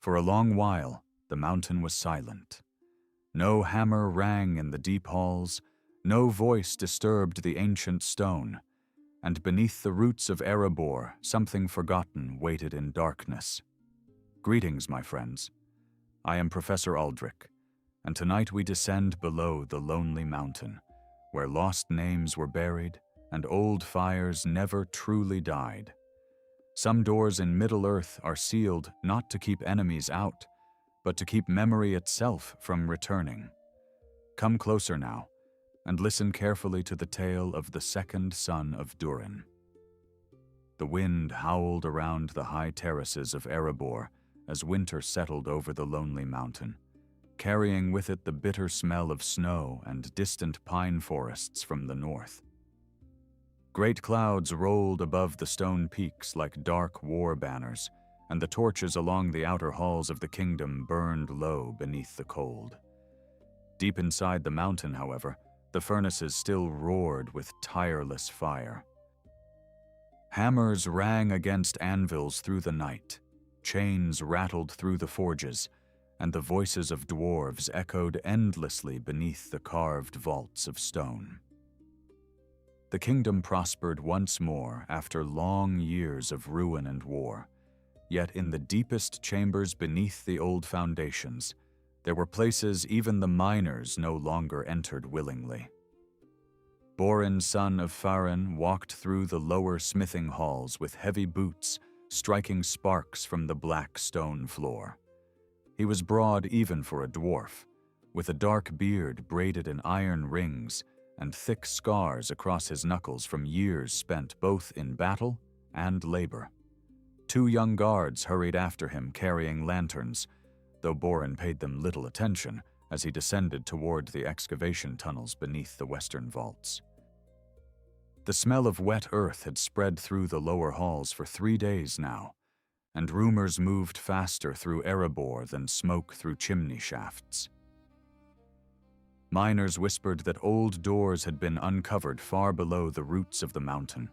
For a long while, the mountain was silent. No hammer rang in the deep halls, no voice disturbed the ancient stone, and beneath the roots of Erebor, something forgotten waited in darkness. Greetings, my friends. I am Professor Aldrich, and tonight we descend below the lonely mountain, where lost names were buried and old fires never truly died. Some doors in Middle-earth are sealed not to keep enemies out, but to keep memory itself from returning. Come closer now, and listen carefully to the tale of the second son of Durin. The wind howled around the high terraces of Erebor as winter settled over the lonely mountain, carrying with it the bitter smell of snow and distant pine forests from the north. Great clouds rolled above the stone peaks like dark war banners, and the torches along the outer halls of the kingdom burned low beneath the cold. Deep inside the mountain, however, the furnaces still roared with tireless fire. Hammers rang against anvils through the night, chains rattled through the forges, and the voices of dwarves echoed endlessly beneath the carved vaults of stone. The kingdom prospered once more after long years of ruin and war, yet in the deepest chambers beneath the old foundations, there were places even the miners no longer entered willingly. Borin, son of Farin, walked through the lower smithing halls with heavy boots, striking sparks from the black stone floor. He was broad even for a dwarf, with a dark beard braided in iron rings and thick scars across his knuckles from years spent both in battle and labor. 2 young guards hurried after him carrying lanterns, though Borin paid them little attention as he descended toward the excavation tunnels beneath the western vaults. The smell of wet earth had spread through the lower halls for 3 days now, and rumors moved faster through Erebor than smoke through chimney shafts. Miners whispered that old doors had been uncovered far below the roots of the mountain,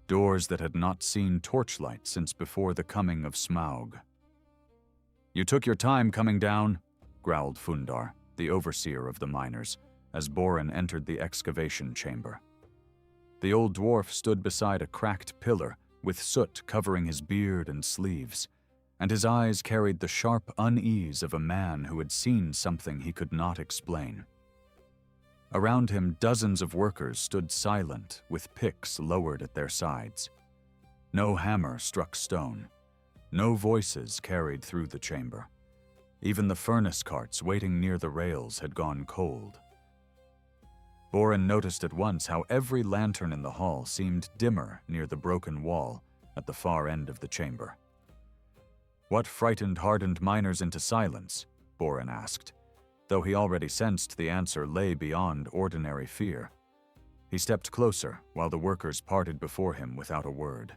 doors that had not seen torchlight since before the coming of Smaug. "You took your time coming down," growled Fundar, the overseer of the miners, as Borin entered the excavation chamber. The old dwarf stood beside a cracked pillar with soot covering his beard and sleeves, and his eyes carried the sharp unease of a man who had seen something he could not explain. Around him, dozens of workers stood silent, with picks lowered at their sides. No hammer struck stone. No voices carried through the chamber. Even the furnace carts waiting near the rails had gone cold. Borin noticed at once how every lantern in the hall seemed dimmer near the broken wall at the far end of the chamber. "What frightened hardened miners into silence?" Borin asked, though he already sensed the answer lay beyond ordinary fear. He stepped closer while the workers parted before him without a word.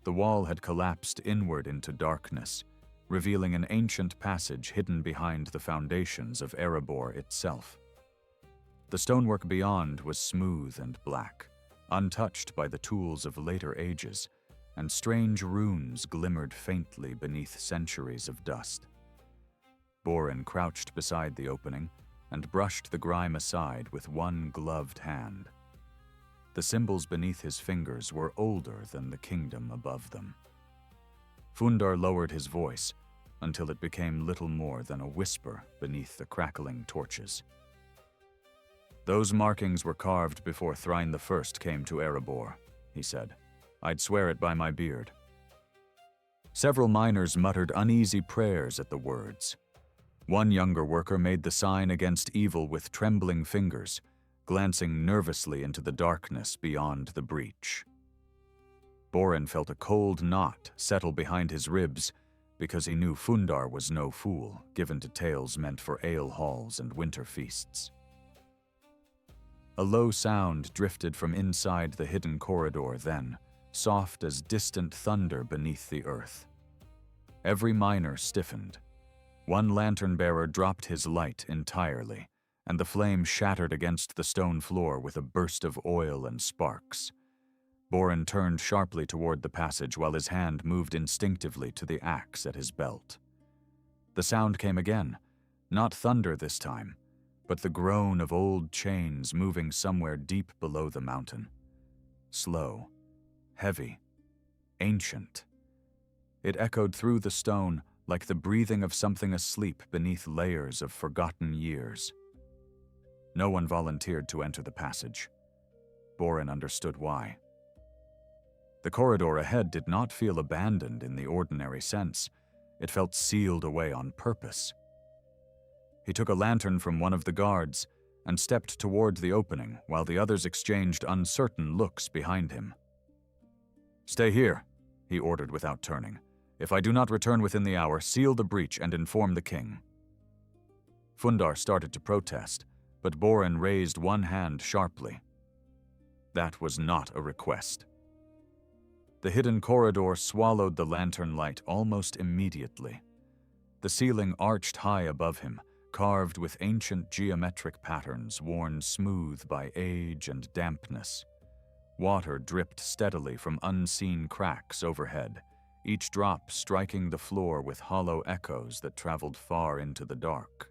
The wall had collapsed inward into darkness, revealing an ancient passage hidden behind the foundations of Erebor itself. The stonework beyond was smooth and black, untouched by the tools of later ages, and strange runes glimmered faintly beneath centuries of dust. Borin crouched beside the opening and brushed the grime aside with one gloved hand. The symbols beneath his fingers were older than the kingdom above them. Fundar lowered his voice until it became little more than a whisper beneath the crackling torches. "Those markings were carved before Thrain I came to Erebor," he said. "I'd swear it by my beard." Several miners muttered uneasy prayers at the words. One younger worker made the sign against evil with trembling fingers, glancing nervously into the darkness beyond the breach. Borin felt a cold knot settle behind his ribs because he knew Fundar was no fool, given to tales meant for ale halls and winter feasts. A low sound drifted from inside the hidden corridor then, soft as distant thunder beneath the earth. Every miner stiffened. One lantern-bearer dropped his light entirely, and the flame shattered against the stone floor with a burst of oil and sparks. Borin turned sharply toward the passage while his hand moved instinctively to the axe at his belt. The sound came again, not thunder this time, but the groan of old chains moving somewhere deep below the mountain. Slow, heavy, ancient. It echoed through the stone like the breathing of something asleep beneath layers of forgotten years. No one volunteered to enter the passage. Borin understood why. The corridor ahead did not feel abandoned in the ordinary sense. It felt sealed away on purpose. He took a lantern from one of the guards and stepped toward the opening while the others exchanged uncertain looks behind him. "Stay here," he ordered without turning. "If I do not return within the hour, seal the breach and inform the king." Fundar started to protest, but Borin raised one hand sharply. That was not a request. The hidden corridor swallowed the lantern light almost immediately. The ceiling arched high above him, carved with ancient geometric patterns worn smooth by age and dampness. Water dripped steadily from unseen cracks overhead, each drop striking the floor with hollow echoes that traveled far into the dark.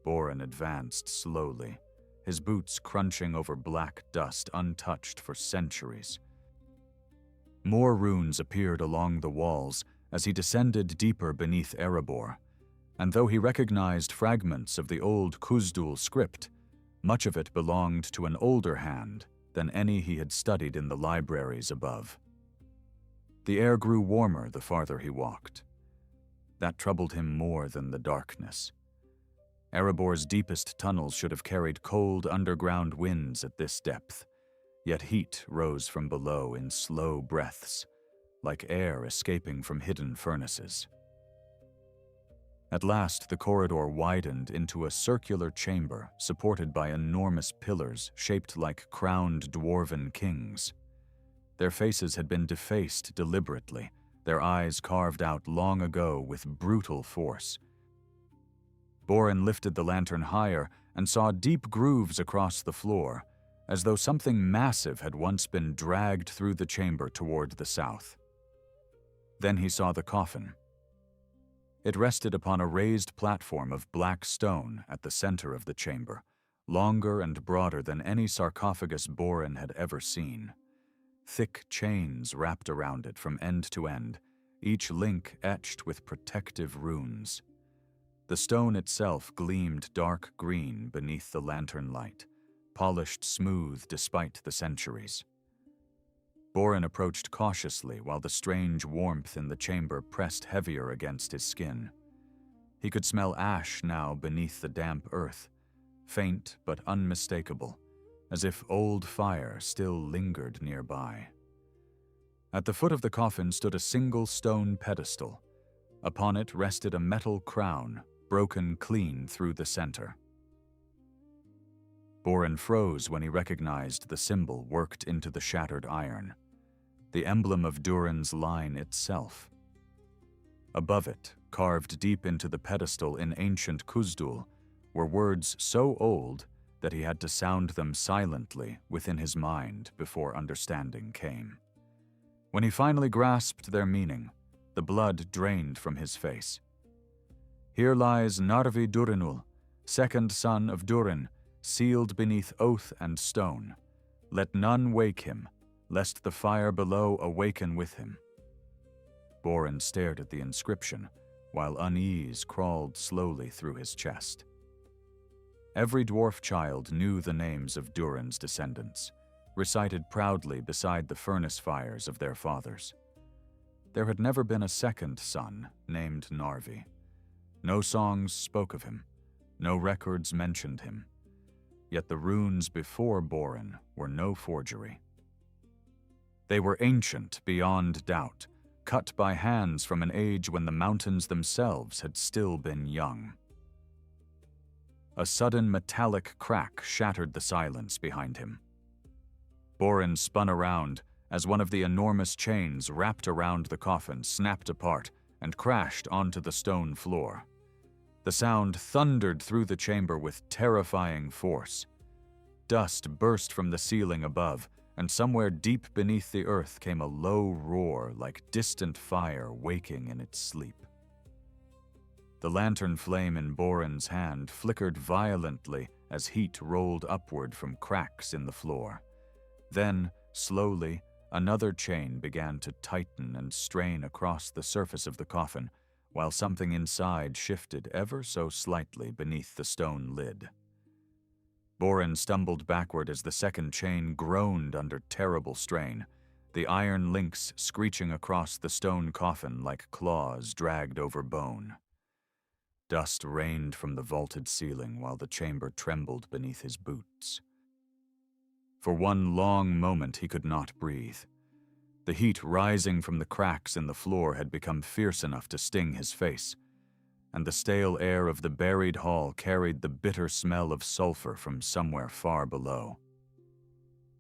Borin advanced slowly, his boots crunching over black dust untouched for centuries. More runes appeared along the walls as he descended deeper beneath Erebor, and though he recognized fragments of the old Kuzdul script, much of it belonged to an older hand than any he had studied in the libraries above. The air grew warmer the farther he walked. That troubled him more than the darkness. Erebor's deepest tunnels should have carried cold underground winds at this depth, yet heat rose from below in slow breaths, like air escaping from hidden furnaces. At last, the corridor widened into a circular chamber supported by enormous pillars shaped like crowned dwarven kings. Their faces had been defaced deliberately, their eyes carved out long ago with brutal force. Borin lifted the lantern higher and saw deep grooves across the floor, as though something massive had once been dragged through the chamber toward the south. Then he saw the coffin. It rested upon a raised platform of black stone at the center of the chamber, longer and broader than any sarcophagus Borin had ever seen. Thick chains wrapped around it from end to end, each link etched with protective runes. The stone itself gleamed dark green beneath the lantern light, polished smooth despite the centuries. Borin approached cautiously while the strange warmth in the chamber pressed heavier against his skin. He could smell ash now beneath the damp earth, faint but unmistakable, as if old fire still lingered nearby. At the foot of the coffin stood a single stone pedestal. Upon it rested a metal crown, broken clean through the center. Borin froze when he recognized the symbol worked into the shattered iron, the emblem of Durin's line itself. Above it, carved deep into the pedestal in ancient Kuzdul, were words so old that he had to sound them silently within his mind before understanding came. When he finally grasped their meaning, the blood drained from his face. "Here lies Narvi Durinul, second son of Durin, sealed beneath oath and stone. Let none wake him, lest the fire below awaken with him." Borin stared at the inscription, while unease crawled slowly through his chest. Every dwarf child knew the names of Durin's descendants, recited proudly beside the furnace fires of their fathers. There had never been a second son named Narvi. No songs spoke of him, no records mentioned him. Yet the runes before Borin were no forgery. They were ancient beyond doubt, cut by hands from an age when the mountains themselves had still been young. A sudden metallic crack shattered the silence behind him. Borin spun around as one of the enormous chains wrapped around the coffin snapped apart and crashed onto the stone floor. The sound thundered through the chamber with terrifying force. Dust burst from the ceiling above, and somewhere deep beneath the earth came a low roar like distant fire waking in its sleep. The lantern flame in Borin's hand flickered violently as heat rolled upward from cracks in the floor. Then, slowly, another chain began to tighten and strain across the surface of the coffin, while something inside shifted ever so slightly beneath the stone lid. Borin stumbled backward as the second chain groaned under terrible strain, the iron links screeching across the stone coffin like claws dragged over bone. Dust rained from the vaulted ceiling while the chamber trembled beneath his boots. For one long moment he could not breathe. The heat rising from the cracks in the floor had become fierce enough to sting his face, and the stale air of the buried hall carried the bitter smell of sulfur from somewhere far below.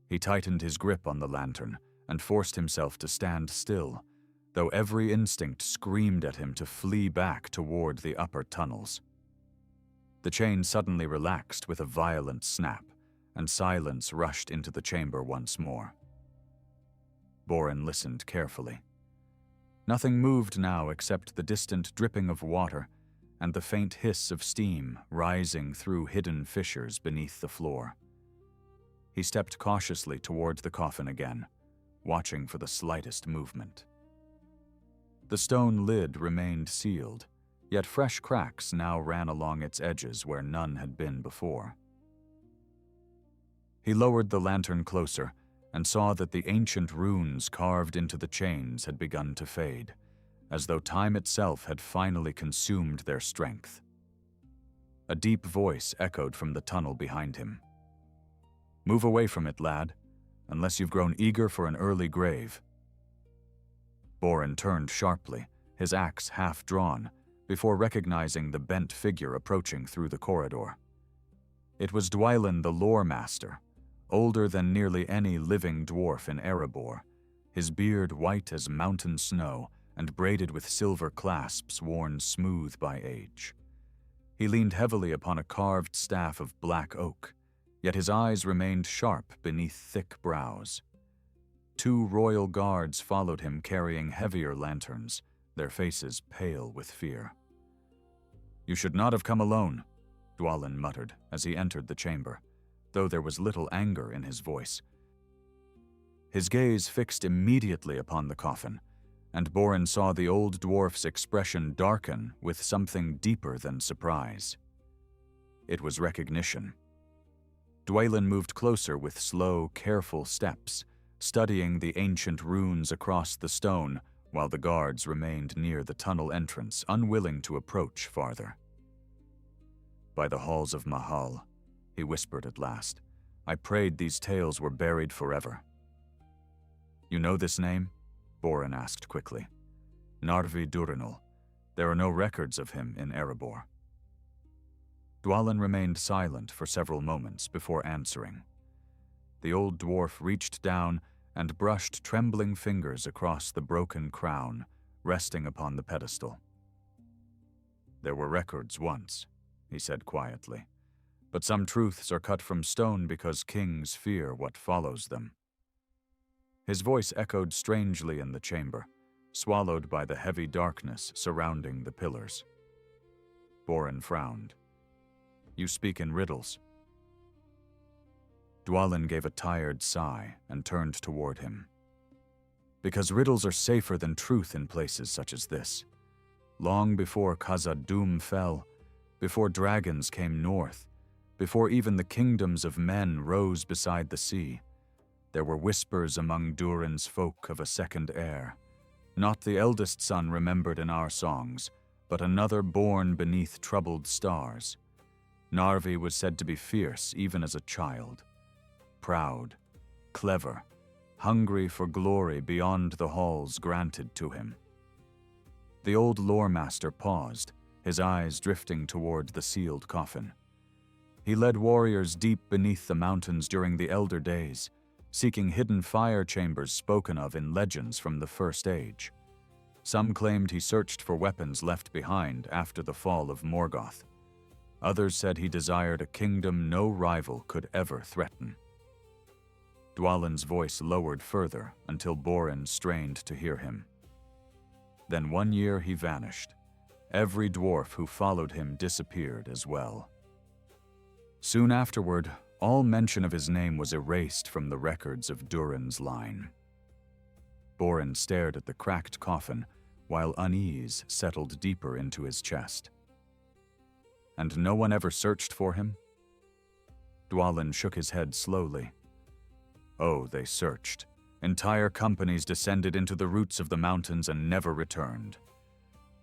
He tightened his grip on the lantern and forced himself to stand still, though every instinct screamed at him to flee back toward the upper tunnels. The chain suddenly relaxed with a violent snap, and silence rushed into the chamber once more. Borin listened carefully. Nothing moved now except the distant dripping of water and the faint hiss of steam rising through hidden fissures beneath the floor. He stepped cautiously toward the coffin again, watching for the slightest movement. The stone lid remained sealed, yet fresh cracks now ran along its edges where none had been before. He lowered the lantern closer and saw that the ancient runes carved into the chains had begun to fade, as though time itself had finally consumed their strength. A deep voice echoed from the tunnel behind him. "Move away from it, lad, unless you've grown eager for an early grave." Borin turned sharply, his axe half drawn, before recognizing the bent figure approaching through the corridor. It was Durin the Lore Master, older than nearly any living dwarf in Erebor, his beard white as mountain snow and braided with silver clasps worn smooth by age. He leaned heavily upon a carved staff of black oak, yet his eyes remained sharp beneath thick brows. 2 royal guards followed him carrying heavier lanterns, their faces pale with fear. "You should not have come alone," Durin muttered as he entered the chamber, though there was little anger in his voice. His gaze fixed immediately upon the coffin, and Borin saw the old dwarf's expression darken with something deeper than surprise. It was recognition. Durin moved closer with slow, careful steps, studying the ancient runes across the stone while the guards remained near the tunnel entrance, unwilling to approach farther. "By the halls of Mahal," he whispered at last, "I prayed these tales were buried forever." "You know this name?" Borin asked quickly. "Narvi Durinul. There are no records of him in Erebor." Durin remained silent for several moments before answering. The old dwarf reached down and brushed trembling fingers across the broken crown, resting upon the pedestal. "There were records once," he said quietly, "but some truths are cut from stone because kings fear what follows them." His voice echoed strangely in the chamber, swallowed by the heavy darkness surrounding the pillars. Borin frowned. "You speak in riddles." Durin gave a tired sigh and turned toward him. "Because riddles are safer than truth in places such as this. Long before Khazad-dûm fell, before dragons came north, before even the kingdoms of men rose beside the sea, there were whispers among Durin's folk of a second heir, not the eldest son remembered in our songs, but another born beneath troubled stars. Narvi was said to be fierce even as a child. Proud, clever, hungry for glory beyond the halls granted to him." The old lore master paused, his eyes drifting toward the sealed coffin. He led warriors deep beneath the mountains during the Elder Days, seeking hidden fire chambers spoken of in legends from the First Age. Some claimed he searched for weapons left behind after the fall of Morgoth. Others said he desired a kingdom no rival could ever threaten. Durin's voice lowered further until Borin strained to hear him. Then one year he vanished. Every dwarf who followed him disappeared as well. Soon afterward, all mention of his name was erased from the records of Durin's line. Borin stared at the cracked coffin, while unease settled deeper into his chest. And no one ever searched for him? Dwalin shook his head slowly. Oh, they searched. Entire companies descended into the roots of the mountains and never returned.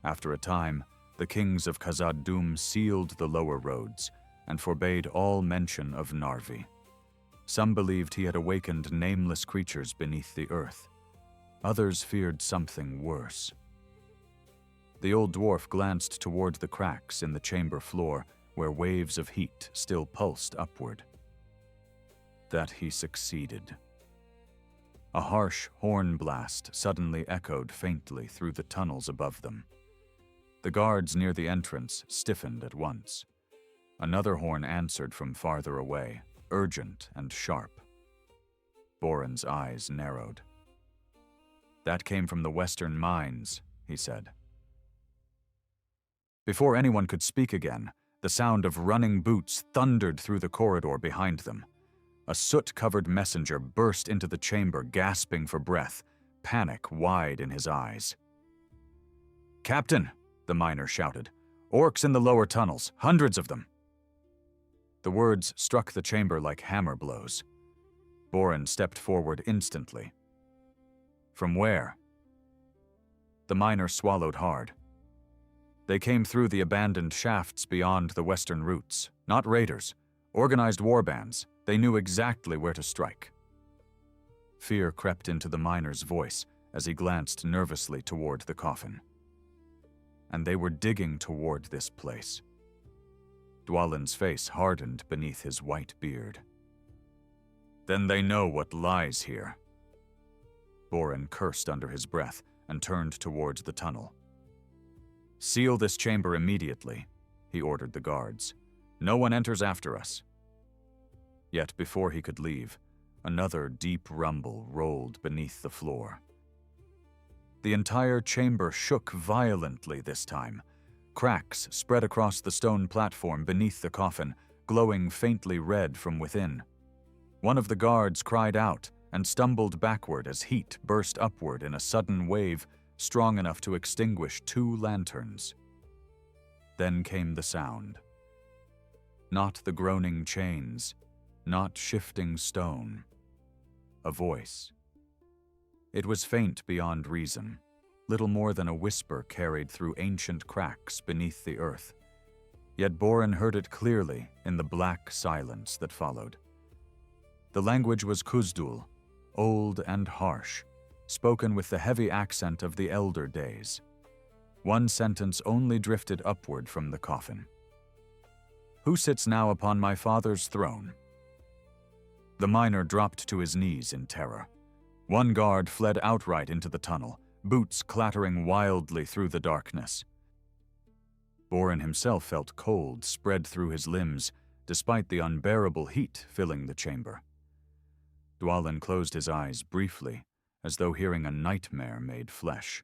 After a time, the kings of Khazad-dûm sealed the lower roads and forbade all mention of Narvi. Some believed he had awakened nameless creatures beneath the earth. Others feared something worse. The old dwarf glanced toward the cracks in the chamber floor where waves of heat still pulsed upward. That he succeeded. A harsh horn blast suddenly echoed faintly through the tunnels above them. The guards near the entrance stiffened at once. Another horn answered from farther away, urgent and sharp. Borin's eyes narrowed. That came from the western mines, he said. Before anyone could speak again, the sound of running boots thundered through the corridor behind them. A soot-covered messenger burst into the chamber, gasping for breath, panic wide in his eyes. "Captain," the miner shouted, "orcs in the lower tunnels, hundreds of them." The words struck the chamber like hammer blows. Borin stepped forward instantly. From where? The miner swallowed hard. They came through the abandoned shafts beyond the western routes. Not raiders, organized warbands. They knew exactly where to strike. Fear crept into the miner's voice as he glanced nervously toward the coffin. And they were digging toward this place. Dwalin's face hardened beneath his white beard. Then they know what lies here. Borin cursed under his breath and turned towards the tunnel. "Seal this chamber immediately," he ordered the guards. "No one enters after us." Yet before he could leave, another deep rumble rolled beneath the floor. The entire chamber shook violently this time. Cracks spread across the stone platform beneath the coffin, glowing faintly red from within. One of the guards cried out and stumbled backward as heat burst upward in a sudden wave strong enough to extinguish 2 lanterns. Then came the sound. Not the groaning chains, not shifting stone. A voice. It was faint beyond reason, little more than a whisper carried through ancient cracks beneath the earth. Yet Borin heard it clearly in the black silence that followed. The language was Khuzdul, old and harsh, spoken with the heavy accent of the elder days. One sentence only drifted upward from the coffin. "Who sits now upon my father's throne?" The miner dropped to his knees in terror. One guard fled outright into the tunnel, boots clattering wildly through the darkness. Borin himself felt cold spread through his limbs, despite the unbearable heat filling the chamber. Dwalin closed his eyes briefly, as though hearing a nightmare made flesh.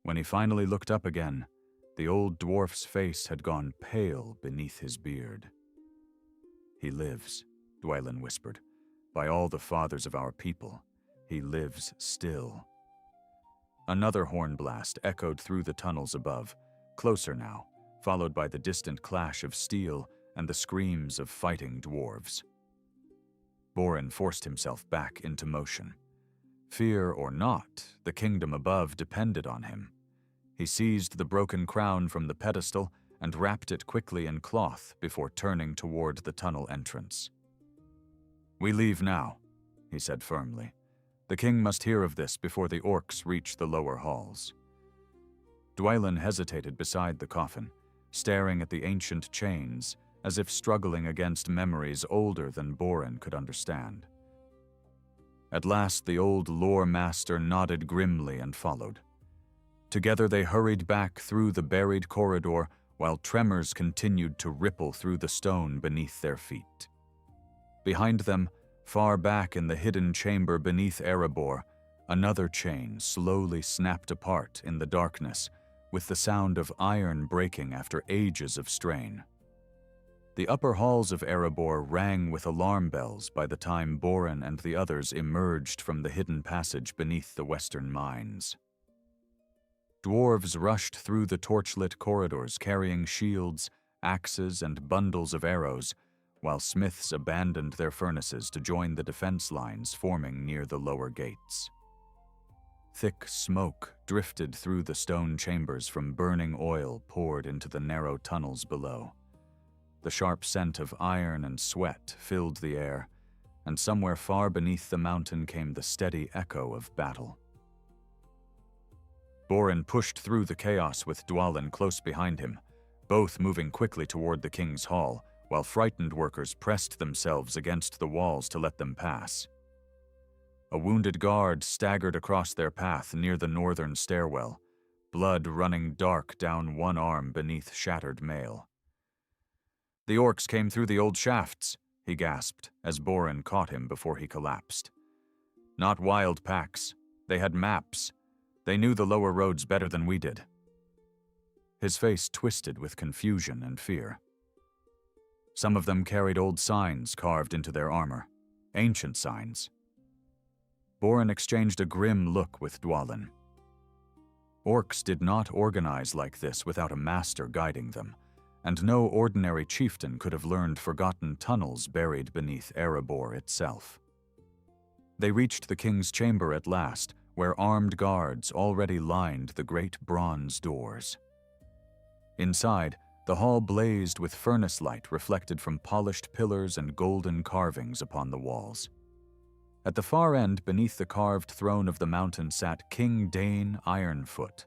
When he finally looked up again, the old dwarf's face had gone pale beneath his beard. "He lives," Dwalin whispered. "By all the fathers of our people, he lives still." Another horn blast echoed through the tunnels above, closer now, followed by the distant clash of steel and the screams of fighting dwarves. Borin forced himself back into motion. Fear or not, the kingdom above depended on him. He seized the broken crown from the pedestal and wrapped it quickly in cloth before turning toward the tunnel entrance. "We leave now," he said firmly. "The king must hear of this before the orcs reach the lower halls." Dwalin hesitated beside the coffin, staring at the ancient chains, as if struggling against memories older than Borin could understand. At last the old lore master nodded grimly and followed. Together they hurried back through the buried corridor while tremors continued to ripple through the stone beneath their feet. Behind them, far back in the hidden chamber beneath Erebor, another chain slowly snapped apart in the darkness, with the sound of iron breaking after ages of strain. The upper halls of Erebor rang with alarm bells by the time Borin and the others emerged from the hidden passage beneath the western mines. Dwarves rushed through the torchlit corridors carrying shields, axes, and bundles of arrows, while smiths abandoned their furnaces to join the defense lines forming near the lower gates. Thick smoke drifted through the stone chambers from burning oil poured into the narrow tunnels below. The sharp scent of iron and sweat filled the air, and somewhere far beneath the mountain came the steady echo of battle. Borin pushed through the chaos with Dwalin close behind him, both moving quickly toward the king's hall, while frightened workers pressed themselves against the walls to let them pass. A wounded guard staggered across their path near the northern stairwell, blood running dark down one arm beneath shattered mail. "The orcs came through the old shafts," he gasped as Borin caught him before he collapsed. "Not wild packs. They had maps. They knew the lower roads better than we did." His face twisted with confusion and fear. Some of them carried old signs carved into their armor, ancient signs. Borin exchanged a grim look with Dwalin. Orcs did not organize like this without a master guiding them, and no ordinary chieftain could have learned forgotten tunnels buried beneath Erebor itself. They reached the king's chamber at last, where armed guards already lined the great bronze doors. Inside, the hall blazed with furnace light reflected from polished pillars and golden carvings upon the walls. At the far end, beneath the carved throne of the mountain, sat King Dane Ironfoot,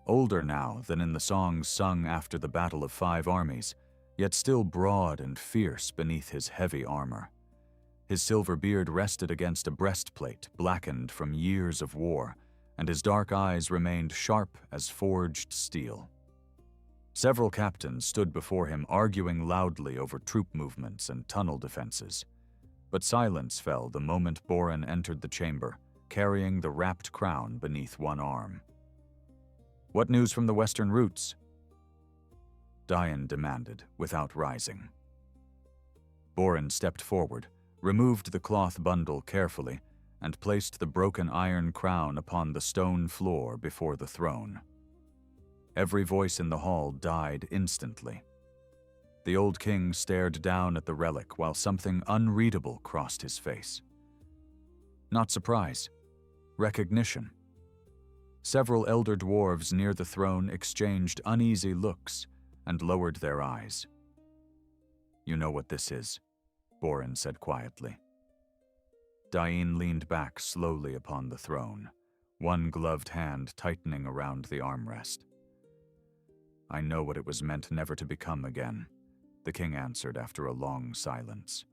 older now than in the songs sung after the Battle of 5 Armies, yet still broad and fierce beneath his heavy armor. His silver beard rested against a breastplate blackened from years of war, and his dark eyes remained sharp as forged steel. Several captains stood before him arguing loudly over troop movements and tunnel defenses. But silence fell the moment Borin entered the chamber, carrying the wrapped crown beneath one arm. "What news from the western routes?" Durin demanded, without rising. Borin stepped forward, removed the cloth bundle carefully, and placed the broken iron crown upon the stone floor before the throne. Every voice in the hall died instantly. The old king stared down at the relic while something unreadable crossed his face. Not surprise, recognition. Several elder dwarves near the throne exchanged uneasy looks and lowered their eyes. "You know what this is," Borin said quietly. Durin leaned back slowly upon the throne, one gloved hand tightening around the armrest. "I know what it was meant never to become again," the king answered after a long silence.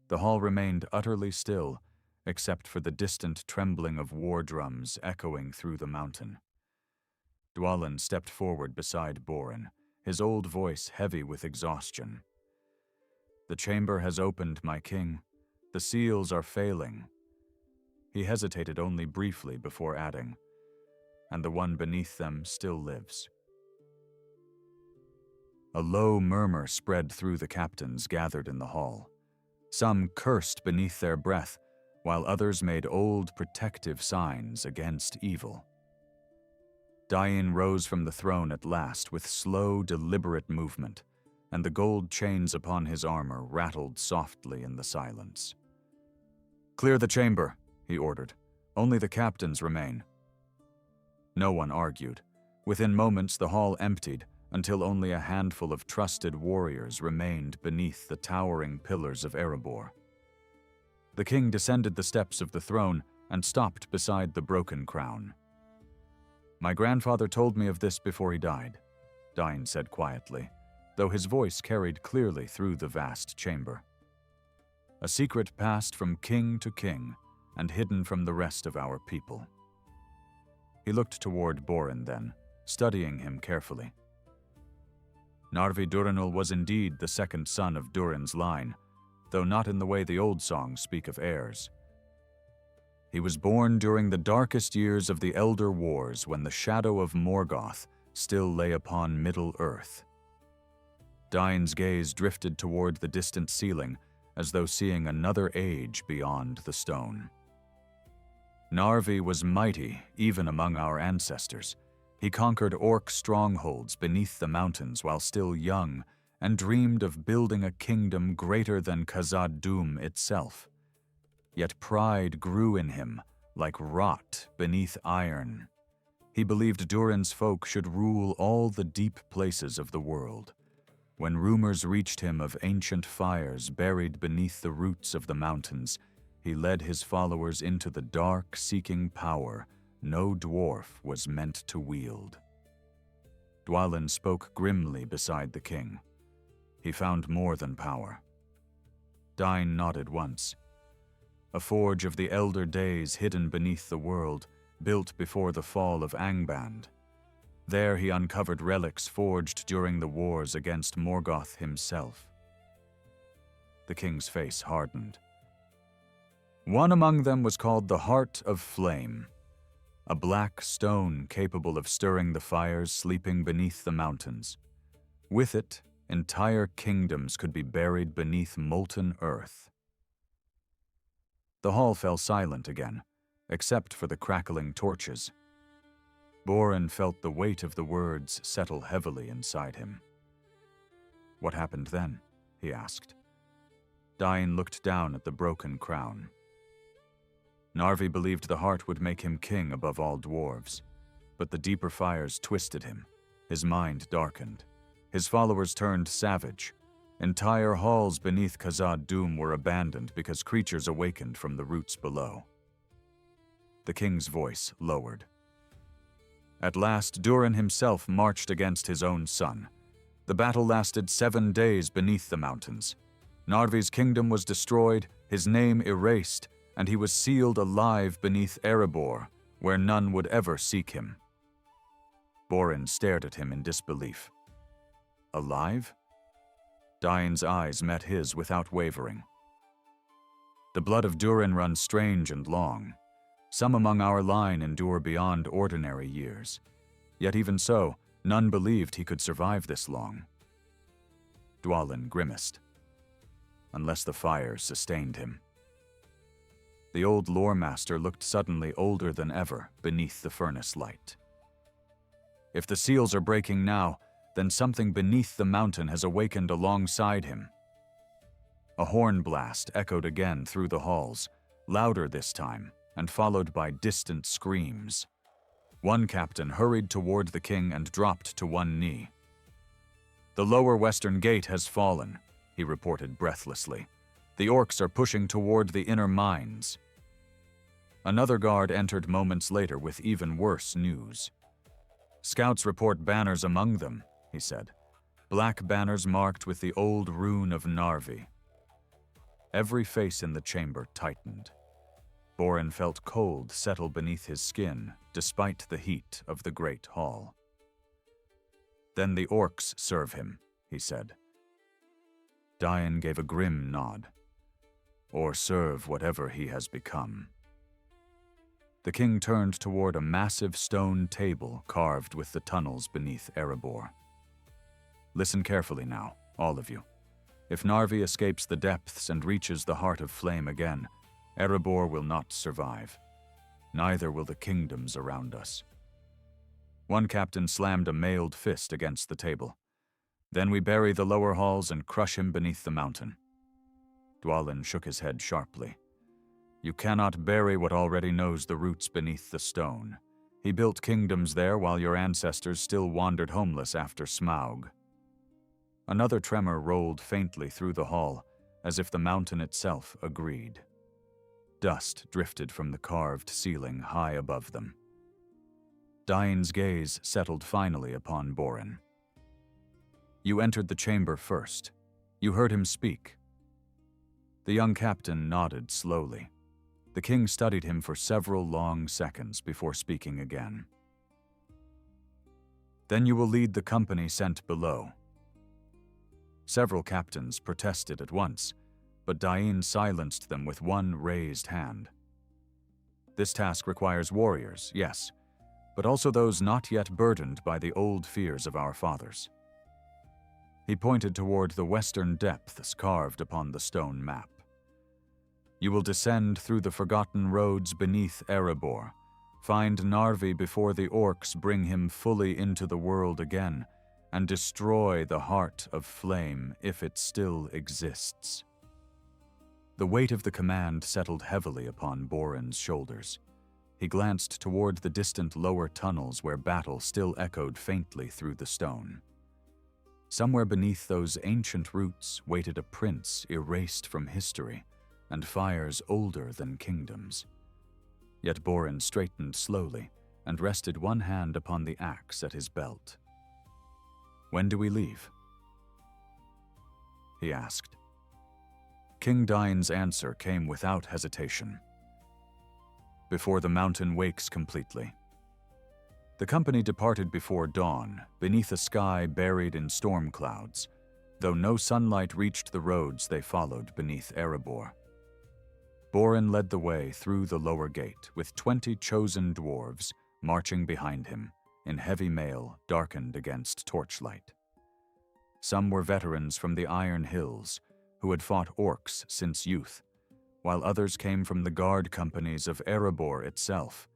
The hall remained utterly still, except for the distant trembling of war drums echoing through the mountain. Dwalin stepped forward beside Borin, his old voice heavy with exhaustion. "The chamber has opened, my king. The seals are failing." He hesitated only briefly before adding, "And the one beneath them still lives." A low murmur spread through the captains gathered in the hall. Some cursed beneath their breath, while others made old protective signs against evil. Durin rose from the throne at last with slow, deliberate movement, and the gold chains upon his armor rattled softly in the silence. "Clear the chamber," he ordered. "Only the captains remain." No one argued. Within moments the hall emptied, until only a handful of trusted warriors remained beneath the towering pillars of Erebor. The king descended the steps of the throne and stopped beside the broken crown. "My grandfather told me of this before he died," Durin said quietly, though his voice carried clearly through the vast chamber. "A secret passed from king to king and hidden from the rest of our people." He looked toward Borin then, studying him carefully. Narvi Durinul was indeed the second son of Durin's line, though not in the way the old songs speak of heirs. He was born during the darkest years of the Elder Wars when the shadow of Morgoth still lay upon Middle-earth. Dain's gaze drifted toward the distant ceiling, as though seeing another age beyond the stone. Narvi was mighty even among our ancestors. He conquered orc strongholds beneath the mountains while still young and dreamed of building a kingdom greater than Khazad-dûm itself. Yet pride grew in him like rot beneath iron. He believed Durin's folk should rule all the deep places of the world. When rumors reached him of ancient fires buried beneath the roots of the mountains, he led his followers into the dark, seeking power no dwarf was meant to wield. Dwalin spoke grimly beside the king. He found more than power. Dain nodded once. A forge of the elder days hidden beneath the world, built before the fall of Angband. There he uncovered relics forged during the wars against Morgoth himself. The king's face hardened. One among them was called the Heart of Flame, a black stone capable of stirring the fires sleeping beneath the mountains. With it, entire kingdoms could be buried beneath molten earth. The hall fell silent again, except for the crackling torches. Borin felt the weight of the words settle heavily inside him. What happened then? He asked. Dain looked down at the broken crown. Narvi believed the heart would make him king above all dwarves, but the deeper fires twisted him. His mind darkened. His followers turned savage. Entire halls beneath Khazad-dûm were abandoned because creatures awakened from the roots below. The king's voice lowered. At last, Durin himself marched against his own son. The battle lasted 7 days beneath the mountains. Narvi's kingdom was destroyed, his name erased, and he was sealed alive beneath Erebor, where none would ever seek him. Borin stared at him in disbelief. Alive? Dain's eyes met his without wavering. The blood of Durin runs strange and long. Some among our line endure beyond ordinary years. Yet even so, none believed he could survive this long. Dwalin grimaced. Unless the fires sustained him. The old lore master looked suddenly older than ever beneath the furnace light. If the seals are breaking now, then something beneath the mountain has awakened alongside him. A horn blast echoed again through the halls, louder this time, and followed by distant screams. One captain hurried toward the king and dropped to one knee. The lower western gate has fallen, he reported breathlessly. The orcs are pushing toward the inner mines. Another guard entered moments later with even worse news. Scouts report banners among them, he said. Black banners marked with the old rune of Narvi. Every face in the chamber tightened. Borin felt cold settle beneath his skin, despite the heat of the great hall. Then the orcs serve him, he said. Dain gave a grim nod. Or serve whatever he has become. The king turned toward a massive stone table carved with the tunnels beneath Erebor. Listen carefully now, all of you. If Narvi escapes the depths and reaches the Heart of Flame again, Erebor will not survive. Neither will the kingdoms around us. One captain slammed a mailed fist against the table. Then we bury the lower halls and crush him beneath the mountain. Dwalin shook his head sharply. You cannot bury what already knows the roots beneath the stone. He built kingdoms there while your ancestors still wandered homeless after Smaug. Another tremor rolled faintly through the hall, as if the mountain itself agreed. Dust drifted from the carved ceiling high above them. Dain's gaze settled finally upon Borin. You entered the chamber first. You heard him speak. The young captain nodded slowly. The king studied him for several long seconds before speaking again. Then you will lead the company sent below. Several captains protested at once, but Dain silenced them with one raised hand. This task requires warriors, yes, but also those not yet burdened by the old fears of our fathers. He pointed toward the western depths carved upon the stone map. You will descend through the forgotten roads beneath Erebor, find Narvi before the orcs bring him fully into the world again, and destroy the heart of flame if it still exists. The weight of the command settled heavily upon Borin's shoulders. He glanced toward the distant lower tunnels where battle still echoed faintly through the stone. Somewhere beneath those ancient roots waited a prince erased from history and fires older than kingdoms. Yet Borin straightened slowly and rested one hand upon the axe at his belt. "When do we leave?" he asked. King Dain's answer came without hesitation. "Before the mountain wakes completely." The company departed before dawn, beneath a sky buried in storm clouds, though no sunlight reached the roads they followed beneath Erebor. Borin led the way through the lower gate, with 20 chosen dwarves marching behind him, in heavy mail darkened against torchlight. Some were veterans from the Iron Hills, who had fought orcs since youth, while others came from the guard companies of Erebor itself,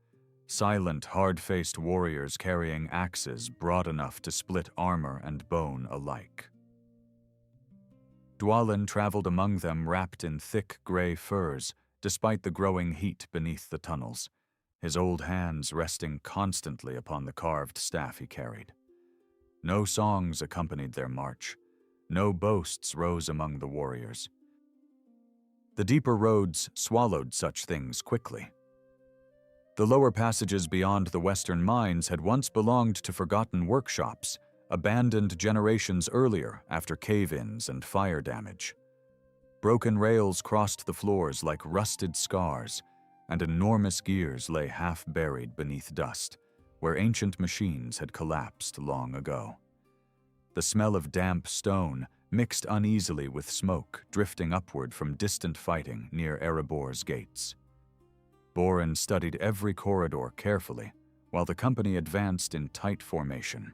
silent, hard-faced warriors carrying axes broad enough to split armor and bone alike. Dwalin traveled among them wrapped in thick gray furs, despite the growing heat beneath the tunnels, his old hands resting constantly upon the carved staff he carried. No songs accompanied their march. No boasts rose among the warriors. The deeper roads swallowed such things quickly. The lower passages beyond the western mines had once belonged to forgotten workshops, abandoned generations earlier after cave-ins and fire damage. Broken rails crossed the floors like rusted scars, and enormous gears lay half-buried beneath dust, where ancient machines had collapsed long ago. The smell of damp stone mixed uneasily with smoke drifting upward from distant fighting near Erebor's gates. Borin studied every corridor carefully, while the company advanced in tight formation.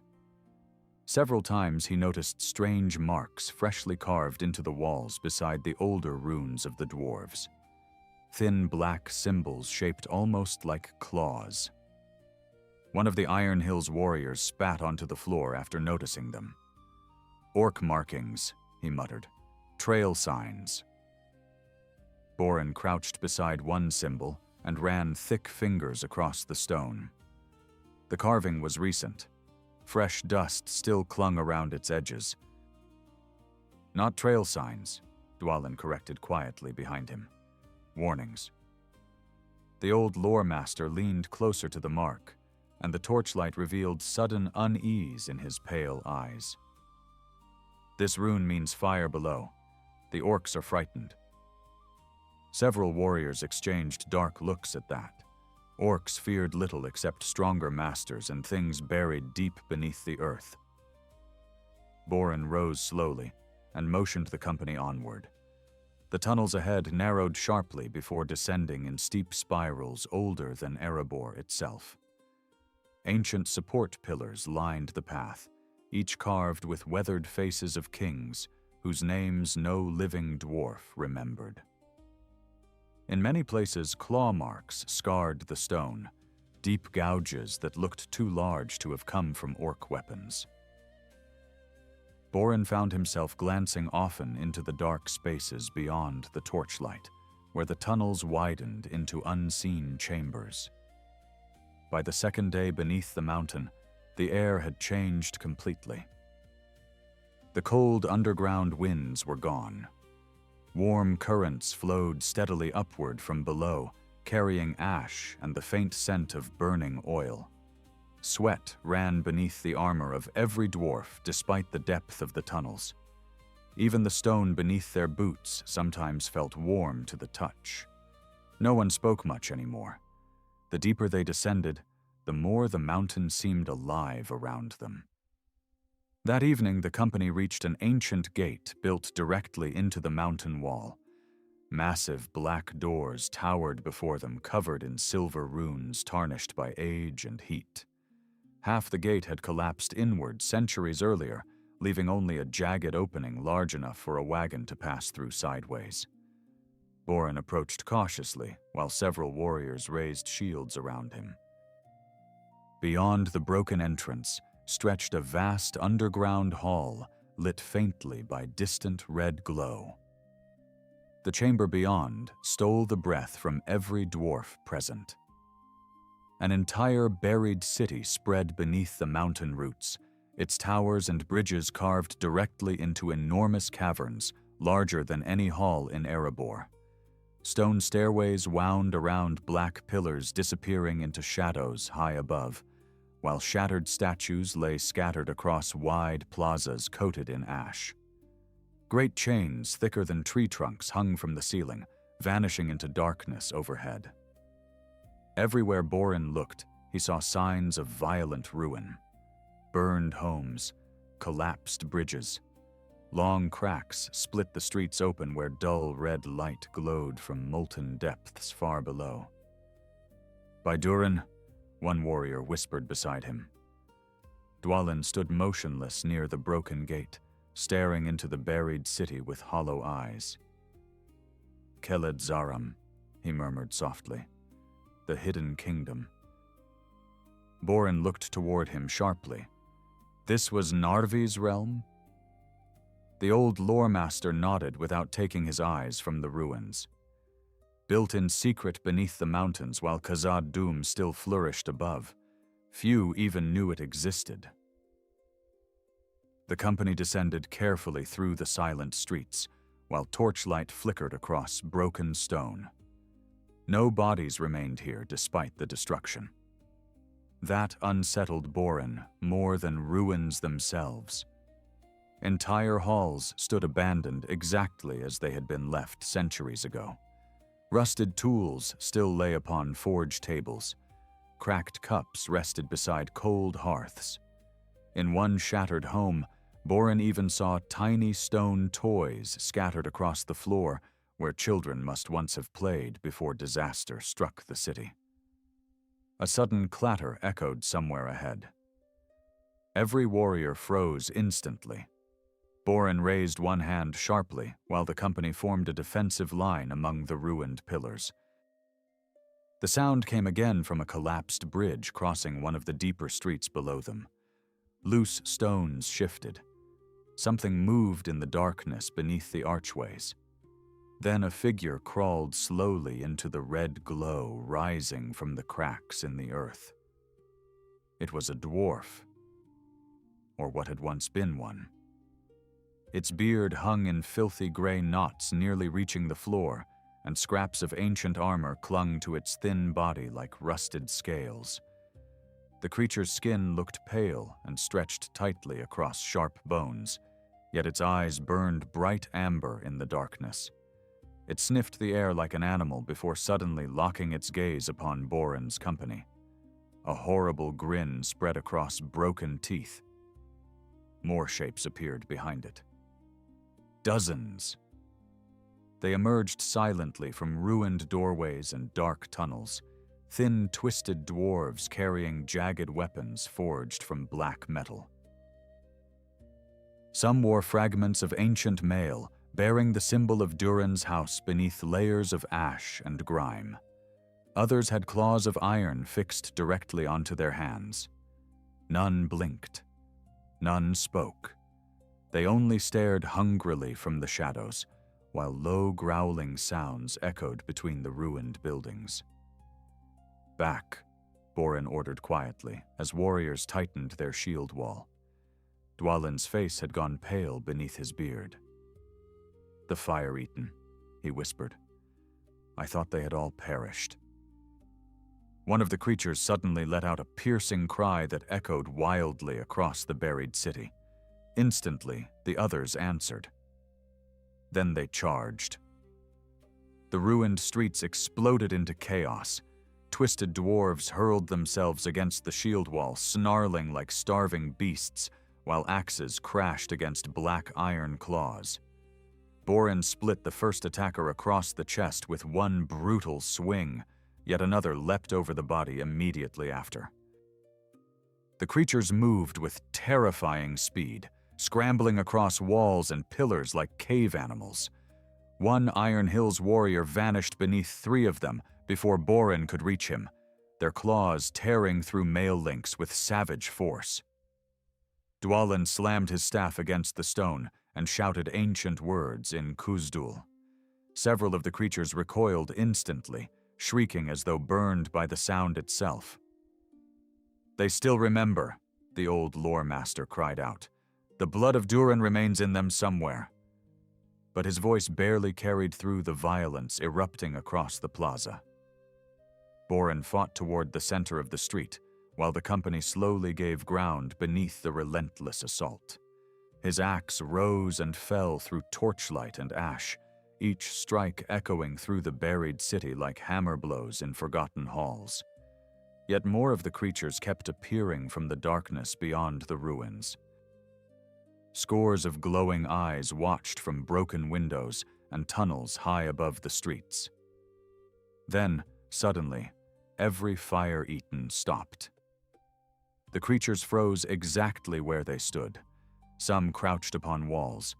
Several times he noticed strange marks freshly carved into the walls beside the older runes of the dwarves. Thin black symbols shaped almost like claws. One of the Iron Hills warriors spat onto the floor after noticing them. "Orc markings," he muttered. "Trail signs." Borin crouched beside one symbol and ran thick fingers across the stone. The carving was recent. Fresh dust still clung around its edges. "Not trail signs," Dwalin corrected quietly behind him. "Warnings." The old lore master leaned closer to the mark, and the torchlight revealed sudden unease in his pale eyes. "This rune means fire below. The orcs are frightened." Several warriors exchanged dark looks at that. Orcs feared little except stronger masters and things buried deep beneath the earth. Borin rose slowly and motioned the company onward. The tunnels ahead narrowed sharply before descending in steep spirals older than Erebor itself. Ancient support pillars lined the path, each carved with weathered faces of kings whose names no living dwarf remembered. In many places, claw marks scarred the stone, deep gouges that looked too large to have come from orc weapons. Borin found himself glancing often into the dark spaces beyond the torchlight, where the tunnels widened into unseen chambers. By the second day beneath the mountain, the air had changed completely. The cold underground winds were gone. Warm currents flowed steadily upward from below, carrying ash and the faint scent of burning oil. Sweat ran beneath the armor of every dwarf despite the depth of the tunnels. Even the stone beneath their boots sometimes felt warm to the touch. No one spoke much anymore. The deeper they descended, the more the mountain seemed alive around them. That evening, the company reached an ancient gate built directly into the mountain wall. Massive black doors towered before them, covered in silver runes tarnished by age and heat. Half the gate had collapsed inward centuries earlier, leaving only a jagged opening large enough for a wagon to pass through sideways. Borin approached cautiously, while several warriors raised shields around him. Beyond the broken entrance stretched a vast underground hall, lit faintly by distant red glow. The chamber beyond stole the breath from every dwarf present. An entire buried city spread beneath the mountain roots, its towers and bridges carved directly into enormous caverns, larger than any hall in Erebor. Stone stairways wound around black pillars disappearing into shadows high above, while shattered statues lay scattered across wide plazas coated in ash. Great chains thicker than tree trunks hung from the ceiling, vanishing into darkness overhead. Everywhere Borin looked, he saw signs of violent ruin. Burned homes, collapsed bridges. Long cracks split the streets open where dull red light glowed from molten depths far below. "By Durin," one warrior whispered beside him. Dwalin stood motionless near the broken gate, staring into the buried city with hollow eyes. "Keled Zaram," he murmured softly. "The hidden kingdom." Borin looked toward him sharply. This was Narvi's realm? The old lore master nodded without taking his eyes from the ruins. Built in secret beneath the mountains while Khazad Dûm still flourished above, few even knew it existed. The company descended carefully through the silent streets, while torchlight flickered across broken stone. No bodies remained here despite the destruction. That unsettled Borin more than ruins themselves. Entire halls stood abandoned exactly as they had been left centuries ago. Rusted tools still lay upon forge tables. Cracked cups rested beside cold hearths. In one shattered home, Borin even saw tiny stone toys scattered across the floor where children must once have played before disaster struck the city. A sudden clatter echoed somewhere ahead. Every warrior froze instantly. Borin raised one hand sharply while the company formed a defensive line among the ruined pillars. The sound came again from a collapsed bridge crossing one of the deeper streets below them. Loose stones shifted. Something moved in the darkness beneath the archways. Then a figure crawled slowly into the red glow rising from the cracks in the earth. It was a dwarf, or what had once been one. Its beard hung in filthy gray knots nearly reaching the floor, and scraps of ancient armor clung to its thin body like rusted scales. The creature's skin looked pale and stretched tightly across sharp bones, yet its eyes burned bright amber in the darkness. It sniffed the air like an animal before suddenly locking its gaze upon Borin's company. A horrible grin spread across broken teeth. More shapes appeared behind it. Dozens. They emerged silently from ruined doorways and dark tunnels, thin, twisted dwarves carrying jagged weapons forged from black metal. Some wore fragments of ancient mail, bearing the symbol of Durin's house beneath layers of ash and grime. Others had claws of iron fixed directly onto their hands. None blinked. None spoke. They only stared hungrily from the shadows, while low growling sounds echoed between the ruined buildings. "Back," Borin ordered quietly, as warriors tightened their shield wall. Dwalin's face had gone pale beneath his beard. "The Fire-Eaten," he whispered. "I thought they had all perished." One of the creatures suddenly let out a piercing cry that echoed wildly across the buried city. Instantly, the others answered. Then they charged. The ruined streets exploded into chaos. Twisted dwarves hurled themselves against the shield wall, snarling like starving beasts, while axes crashed against black iron claws. Borin split the first attacker across the chest with one brutal swing, yet another leapt over the body immediately after. The creatures moved with terrifying speed, scrambling across walls and pillars like cave animals. One Iron Hills warrior vanished beneath 3 of them before Borin could reach him, their claws tearing through mail links with savage force. Dwalin slammed his staff against the stone and shouted ancient words in Kuzdul. Several of the creatures recoiled instantly, shrieking as though burned by the sound itself. "They still remember," the old lore master cried out. "The blood of Durin remains in them somewhere." But his voice barely carried through the violence erupting across the plaza. Borin fought toward the center of the street, while the company slowly gave ground beneath the relentless assault. His axe rose and fell through torchlight and ash, each strike echoing through the buried city like hammer blows in forgotten halls. Yet more of the creatures kept appearing from the darkness beyond the ruins. Scores of glowing eyes watched from broken windows and tunnels high above the streets. Then, suddenly, every fire-eaten stopped. The creatures froze exactly where they stood. Some crouched upon walls.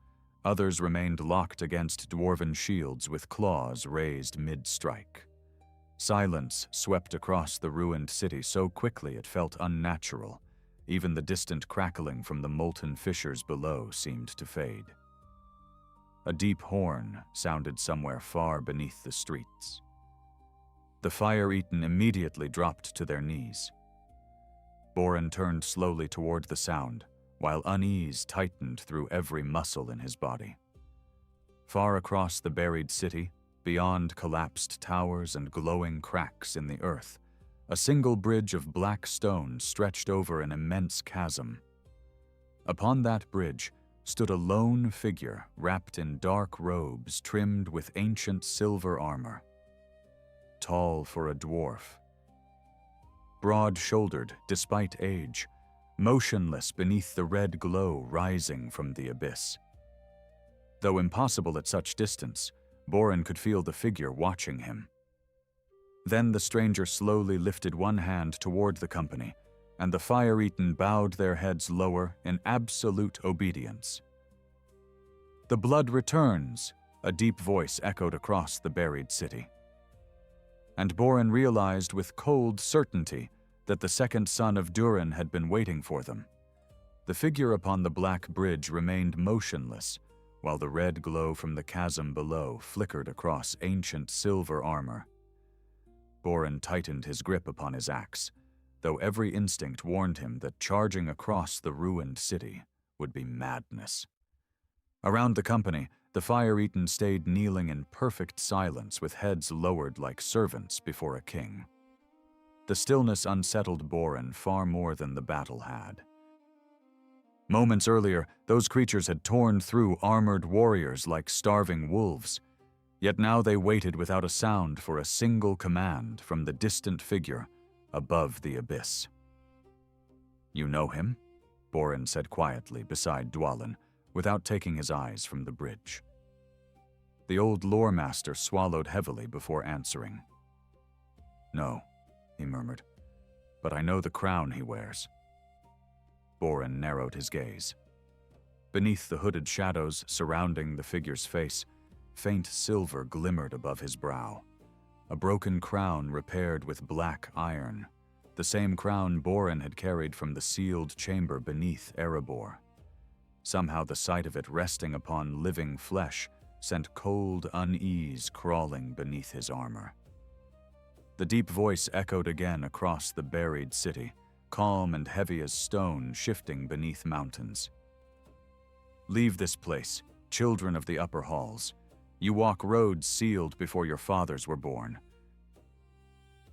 Others remained locked against dwarven shields with claws raised mid-strike. Silence swept across the ruined city so quickly it felt unnatural. Even the distant crackling from the molten fissures below seemed to fade. A deep horn sounded somewhere far beneath the streets. The fire-eaten immediately dropped to their knees. Borin turned slowly toward the sound, while unease tightened through every muscle in his body. Far across the buried city, beyond collapsed towers and glowing cracks in the earth, a single bridge of black stone stretched over an immense chasm. Upon that bridge stood a lone figure wrapped in dark robes trimmed with ancient silver armor. Tall for a dwarf. Broad-shouldered despite age, motionless beneath the red glow rising from the abyss. Though impossible at such distance, Borin could feel the figure watching him. Then the stranger slowly lifted one hand toward the company, and the fire-eaten bowed their heads lower in absolute obedience. "The blood returns," a deep voice echoed across the buried city. And Borin realized with cold certainty that the second son of Durin had been waiting for them. The figure upon the black bridge remained motionless, while the red glow from the chasm below flickered across ancient silver armor. Borin tightened his grip upon his axe, though every instinct warned him that charging across the ruined city would be madness. Around the company, the fire-eaten stayed kneeling in perfect silence with heads lowered like servants before a king. The stillness unsettled Borin far more than the battle had. Moments earlier, those creatures had torn through armored warriors like starving wolves, yet now they waited without a sound for a single command from the distant figure above the abyss. "You know him?" Borin said quietly beside Dwalin, without taking his eyes from the bridge. The old lore master swallowed heavily before answering. "No," he murmured, "but I know the crown he wears." Borin narrowed his gaze. Beneath the hooded shadows surrounding the figure's face, faint silver glimmered above his brow. A broken crown repaired with black iron, the same crown Borin had carried from the sealed chamber beneath Erebor. Somehow the sight of it resting upon living flesh sent cold unease crawling beneath his armor. The deep voice echoed again across the buried city, calm and heavy as stone shifting beneath mountains. "Leave this place, children of the upper halls. You walk roads sealed before your fathers were born."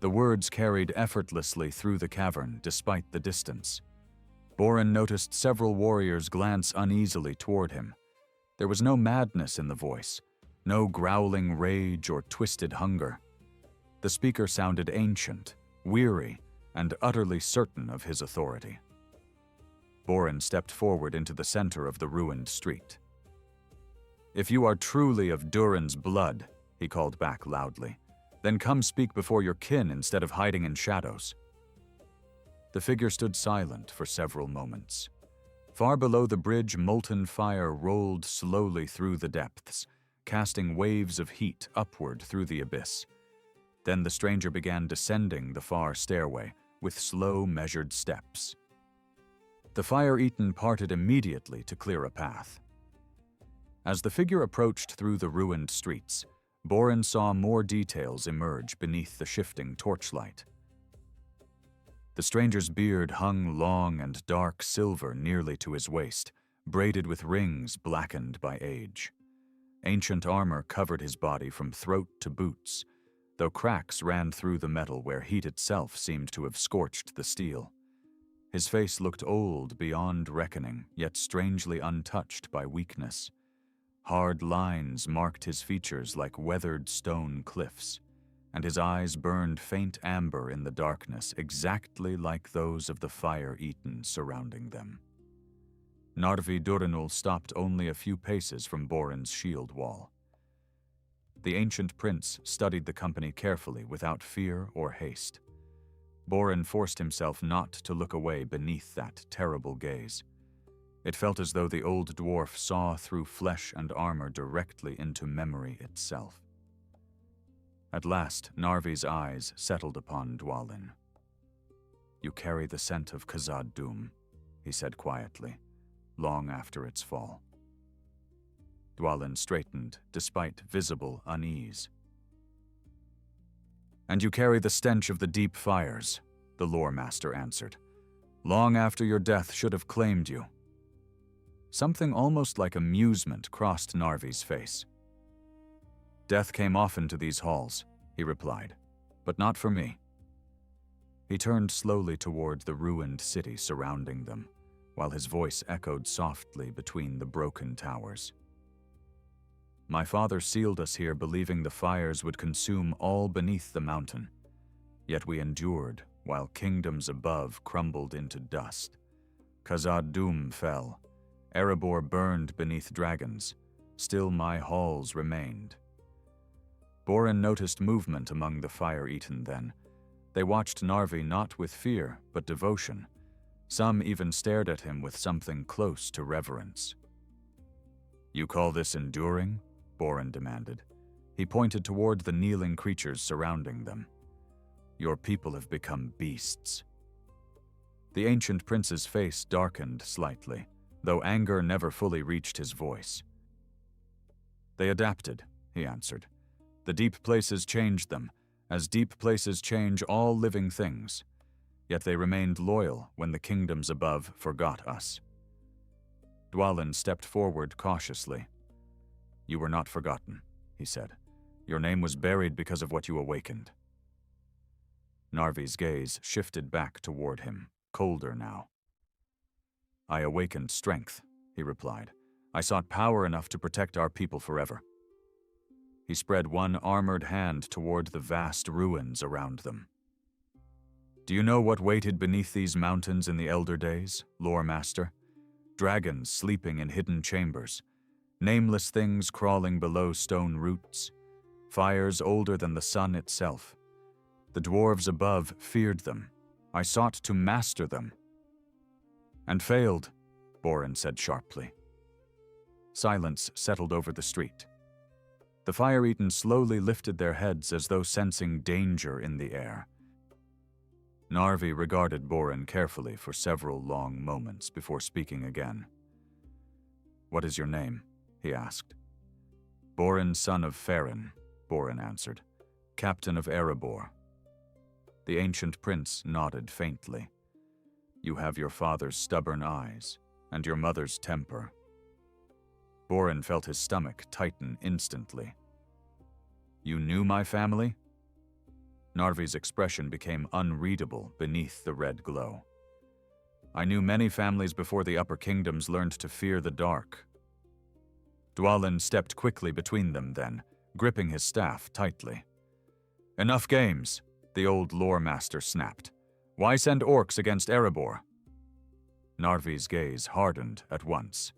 The words carried effortlessly through the cavern despite the distance. Borin noticed several warriors glance uneasily toward him. There was no madness in the voice, no growling rage or twisted hunger. The speaker sounded ancient, weary, and utterly certain of his authority. Borin stepped forward into the center of the ruined street. If you are truly of Durin's blood, he called back loudly, then come speak before your kin instead of hiding in shadows. The figure stood silent for several moments. Far below the bridge, molten fire rolled slowly through the depths, casting waves of heat upward through the abyss. Then the stranger began descending the far stairway with slow, measured steps. The fire-eaten parted immediately to clear a path. As the figure approached through the ruined streets, Borin saw more details emerge beneath the shifting torchlight. The stranger's beard hung long and dark silver nearly to his waist, braided with rings blackened by age. Ancient armor covered his body from throat to boots, though cracks ran through the metal where heat itself seemed to have scorched the steel. His face looked old beyond reckoning, yet strangely untouched by weakness. Hard lines marked his features like weathered stone cliffs, and his eyes burned faint amber in the darkness, exactly like those of the fire-eaten surrounding them. Narvi Durinul stopped only a few paces from Borin's shield wall. The ancient prince studied the company carefully without fear or haste. Borin forced himself not to look away beneath that terrible gaze. It felt as though the old dwarf saw through flesh and armor directly into memory itself. At last, Narvi's eyes settled upon Dwalin. "You carry the scent of Khazad Dûm," he said quietly, long after its fall. Dwalin straightened, despite visible unease. "And you carry the stench of the deep fires," the lore master answered. "Long after your death should have claimed you." Something almost like amusement crossed Narvi's face. "Death came often to these halls," he replied, "but not for me." He turned slowly toward the ruined city surrounding them, while his voice echoed softly between the broken towers. "My father sealed us here believing the fires would consume all beneath the mountain. Yet we endured, while kingdoms above crumbled into dust. Khazad Dûm fell. Erebor burned beneath dragons. Still my halls remained." Borin noticed movement among the fire-eaten then. They watched Narvi not with fear, but devotion. Some even stared at him with something close to reverence. "You call this enduring?" Borin demanded. He pointed toward the kneeling creatures surrounding them. "Your people have become beasts." The ancient prince's face darkened slightly, though anger never fully reached his voice. "They adapted," he answered. "The deep places changed them, as deep places change all living things. Yet they remained loyal when the kingdoms above forgot us." Dwalin stepped forward cautiously. "You were not forgotten," he said. "Your name was buried because of what you awakened." Narvi's gaze shifted back toward him, colder now. "I awakened strength," he replied. "I sought power enough to protect our people forever." He spread one armored hand toward the vast ruins around them. "Do you know what waited beneath these mountains in the elder days, lore master? Dragons sleeping in hidden chambers, nameless things crawling below stone roots, fires older than the sun itself. The dwarves above feared them. I sought to master them." "And failed," Borin said sharply. Silence settled over the street. The fire-eaten slowly lifted their heads as though sensing danger in the air. Narvi regarded Borin carefully for several long moments before speaking again. "What is your name?" he asked. "Borin, son of Farin," Borin answered. "Captain of Erebor." The ancient prince nodded faintly. "You have your father's stubborn eyes, and your mother's temper." Borin felt his stomach tighten instantly. "You knew my family?" Narvi's expression became unreadable beneath the red glow. "I knew many families before the upper kingdoms learned to fear the dark." Dwalin stepped quickly between them then, gripping his staff tightly. "Enough games," the old lore master snapped. "Why send orcs against Erebor?" Narvi's gaze hardened at once.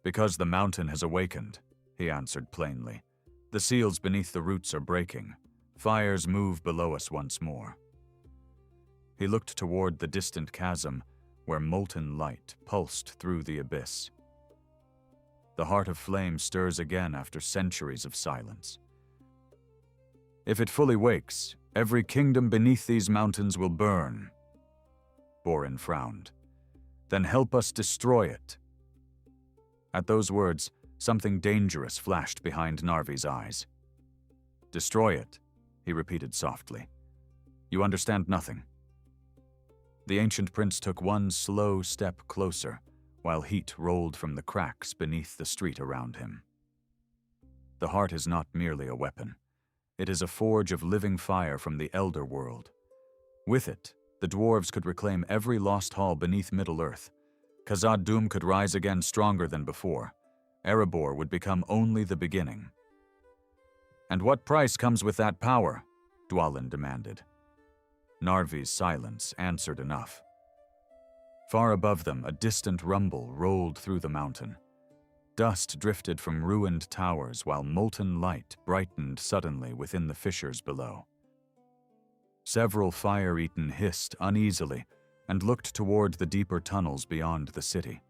Because the mountain has awakened, he answered plainly. The seals beneath the roots are breaking. Fires move below us once more. He looked toward the distant chasm where molten light pulsed through the abyss. The heart of flame stirs again after centuries of silence. If it fully wakes, every kingdom beneath these mountains will burn. Borin frowned. Then help us destroy it. At those words, something dangerous flashed behind Narvi's eyes. Destroy it, he repeated softly. You understand nothing. The ancient prince took one slow step closer, while heat rolled from the cracks beneath the street around him. The heart is not merely a weapon. It is a forge of living fire from the Elder World. With it, the dwarves could reclaim every lost hall beneath Middle-earth. Khazad-dûm could rise again stronger than before. Erebor would become only the beginning. And what price comes with that power? Dwalin demanded. Narvi's silence answered enough. Far above them, a distant rumble rolled through the mountain. Dust drifted from ruined towers while molten light brightened suddenly within the fissures below. Several fire-eaten hissed uneasily and looked toward the deeper tunnels beyond the city.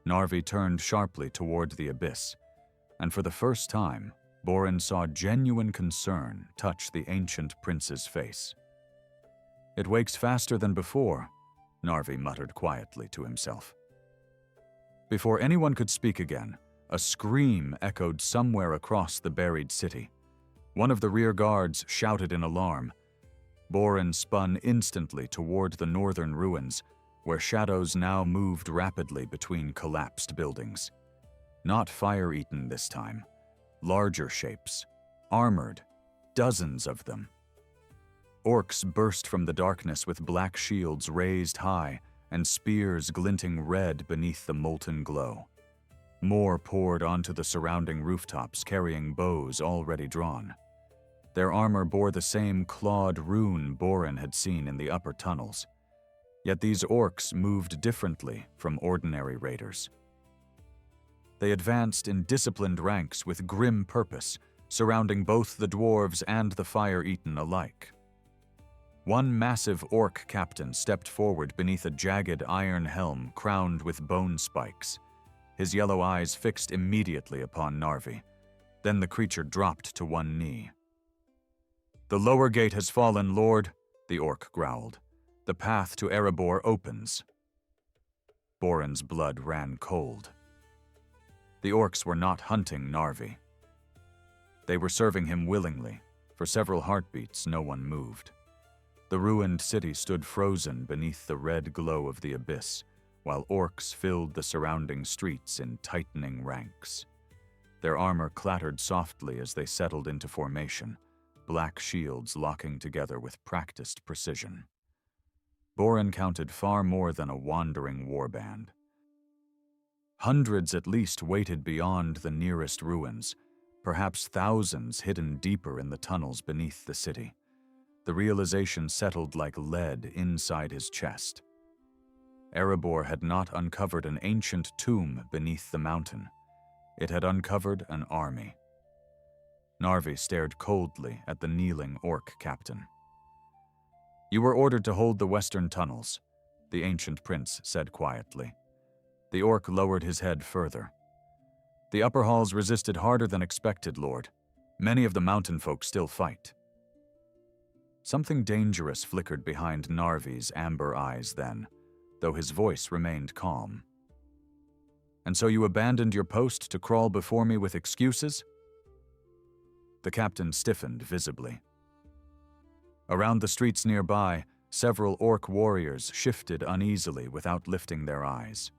Narvi turned sharply toward the abyss, and for the first time, Borin saw genuine concern touch the ancient prince's face. It wakes faster than before, Narvi muttered quietly to himself. Before anyone could speak again, a scream echoed somewhere across the buried city. One of the rear guards shouted in alarm. Borin spun instantly toward the northern ruins, where shadows now moved rapidly between collapsed buildings. Not fire-eaten this time. Larger shapes. Armored. Dozens of them. Orcs burst from the darkness with black shields raised high and spears glinting red beneath the molten glow. More poured onto the surrounding rooftops carrying bows already drawn. Their armor bore the same clawed rune Borin had seen in the upper tunnels. Yet these orcs moved differently from ordinary raiders. They advanced in disciplined ranks with grim purpose, surrounding both the dwarves and the fire-eaten alike. One massive orc captain stepped forward beneath a jagged iron helm crowned with bone spikes, his yellow eyes fixed immediately upon Narvi. Then the creature dropped to one knee. "The lower gate has fallen, Lord," the orc growled. "The path to Erebor opens." Borin's blood ran cold. The orcs were not hunting Narvi. They were serving him willingly. For several heartbeats, no one moved. The ruined city stood frozen beneath the red glow of the abyss, while orcs filled the surrounding streets in tightening ranks. Their armor clattered softly as they settled into formation, black shields locking together with practiced precision. Borin counted far more than a wandering warband. Hundreds at least waited beyond the nearest ruins, perhaps thousands hidden deeper in the tunnels beneath the city. The realization settled like lead inside his chest. Erebor had not uncovered an ancient tomb beneath the mountain. It had uncovered an army. Narvi stared coldly at the kneeling orc captain. "You were ordered to hold the western tunnels," the ancient prince said quietly. The orc lowered his head further. "The upper halls resisted harder than expected, Lord. Many of the mountain folk still fight." Something dangerous flickered behind Narvi's amber eyes then, though his voice remained calm. "And so you abandoned your post to crawl before me with excuses?" The captain stiffened visibly. Around the streets nearby, several orc warriors shifted uneasily without lifting their eyes.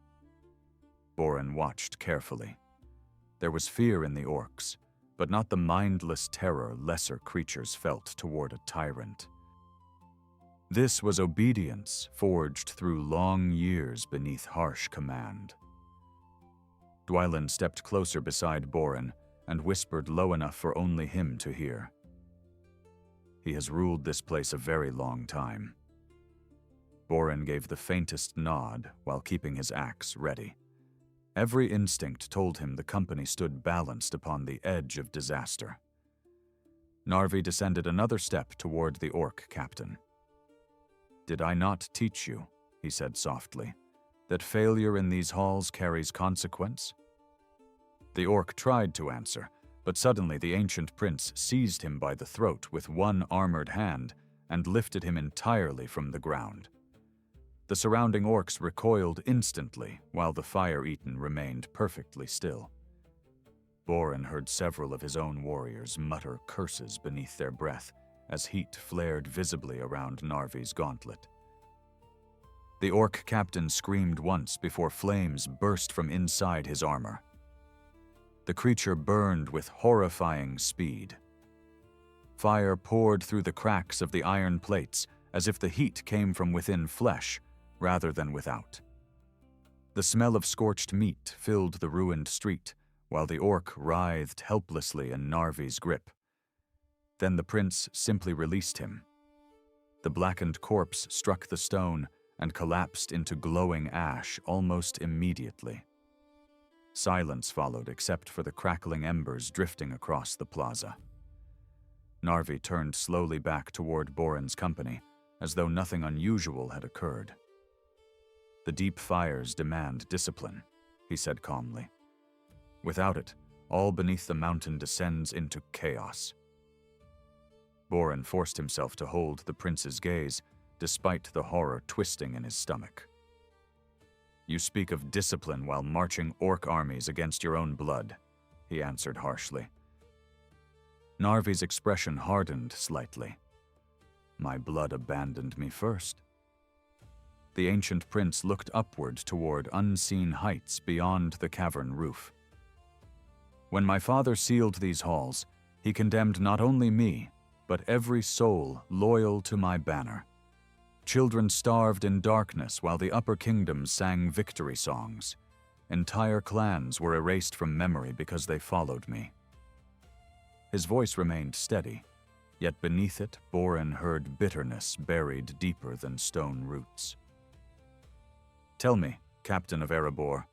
Borin watched carefully. There was fear in the orcs, but not the mindless terror lesser creatures felt toward a tyrant. This was obedience forged through long years beneath harsh command. Dwalin stepped closer beside Borin and whispered low enough for only him to hear. "He has ruled this place a very long time." Borin gave the faintest nod while keeping his axe ready. Every instinct told him the company stood balanced upon the edge of disaster. Narvi descended another step toward the orc captain. "Did I not teach you," he said softly, "that failure in these halls carries consequence?" The orc tried to answer, but suddenly the ancient prince seized him by the throat with one armored hand and lifted him entirely from the ground. The surrounding orcs recoiled instantly, while the Fire-Eaten remained perfectly still. Borin heard several of his own warriors mutter curses beneath their breath as heat flared visibly around Narvi's gauntlet. The orc captain screamed once before flames burst from inside his armor. The creature burned with horrifying speed. Fire poured through the cracks of the iron plates as if the heat came from within flesh rather than without. The smell of scorched meat filled the ruined street, while the orc writhed helplessly in Narvi's grip. Then the prince simply released him. The blackened corpse struck the stone and collapsed into glowing ash almost immediately. Silence followed except for the crackling embers drifting across the plaza. Narvi turned slowly back toward Borin's company, as though nothing unusual had occurred. "The deep fires demand discipline," he said calmly. "Without it, all beneath the mountain descends into chaos." Borin forced himself to hold the prince's gaze, despite the horror twisting in his stomach. "You speak of discipline while marching orc armies against your own blood," he answered harshly. Narvi's expression hardened slightly. "My blood abandoned me first." The ancient prince looked upward toward unseen heights beyond the cavern roof. "When my father sealed these halls, he condemned not only me, but every soul loyal to my banner. Children starved in darkness while the upper kingdoms sang victory songs. Entire clans were erased from memory because they followed me." His voice remained steady, yet beneath it Borin heard bitterness buried deeper than stone roots. "Tell me, Captain of Erebor,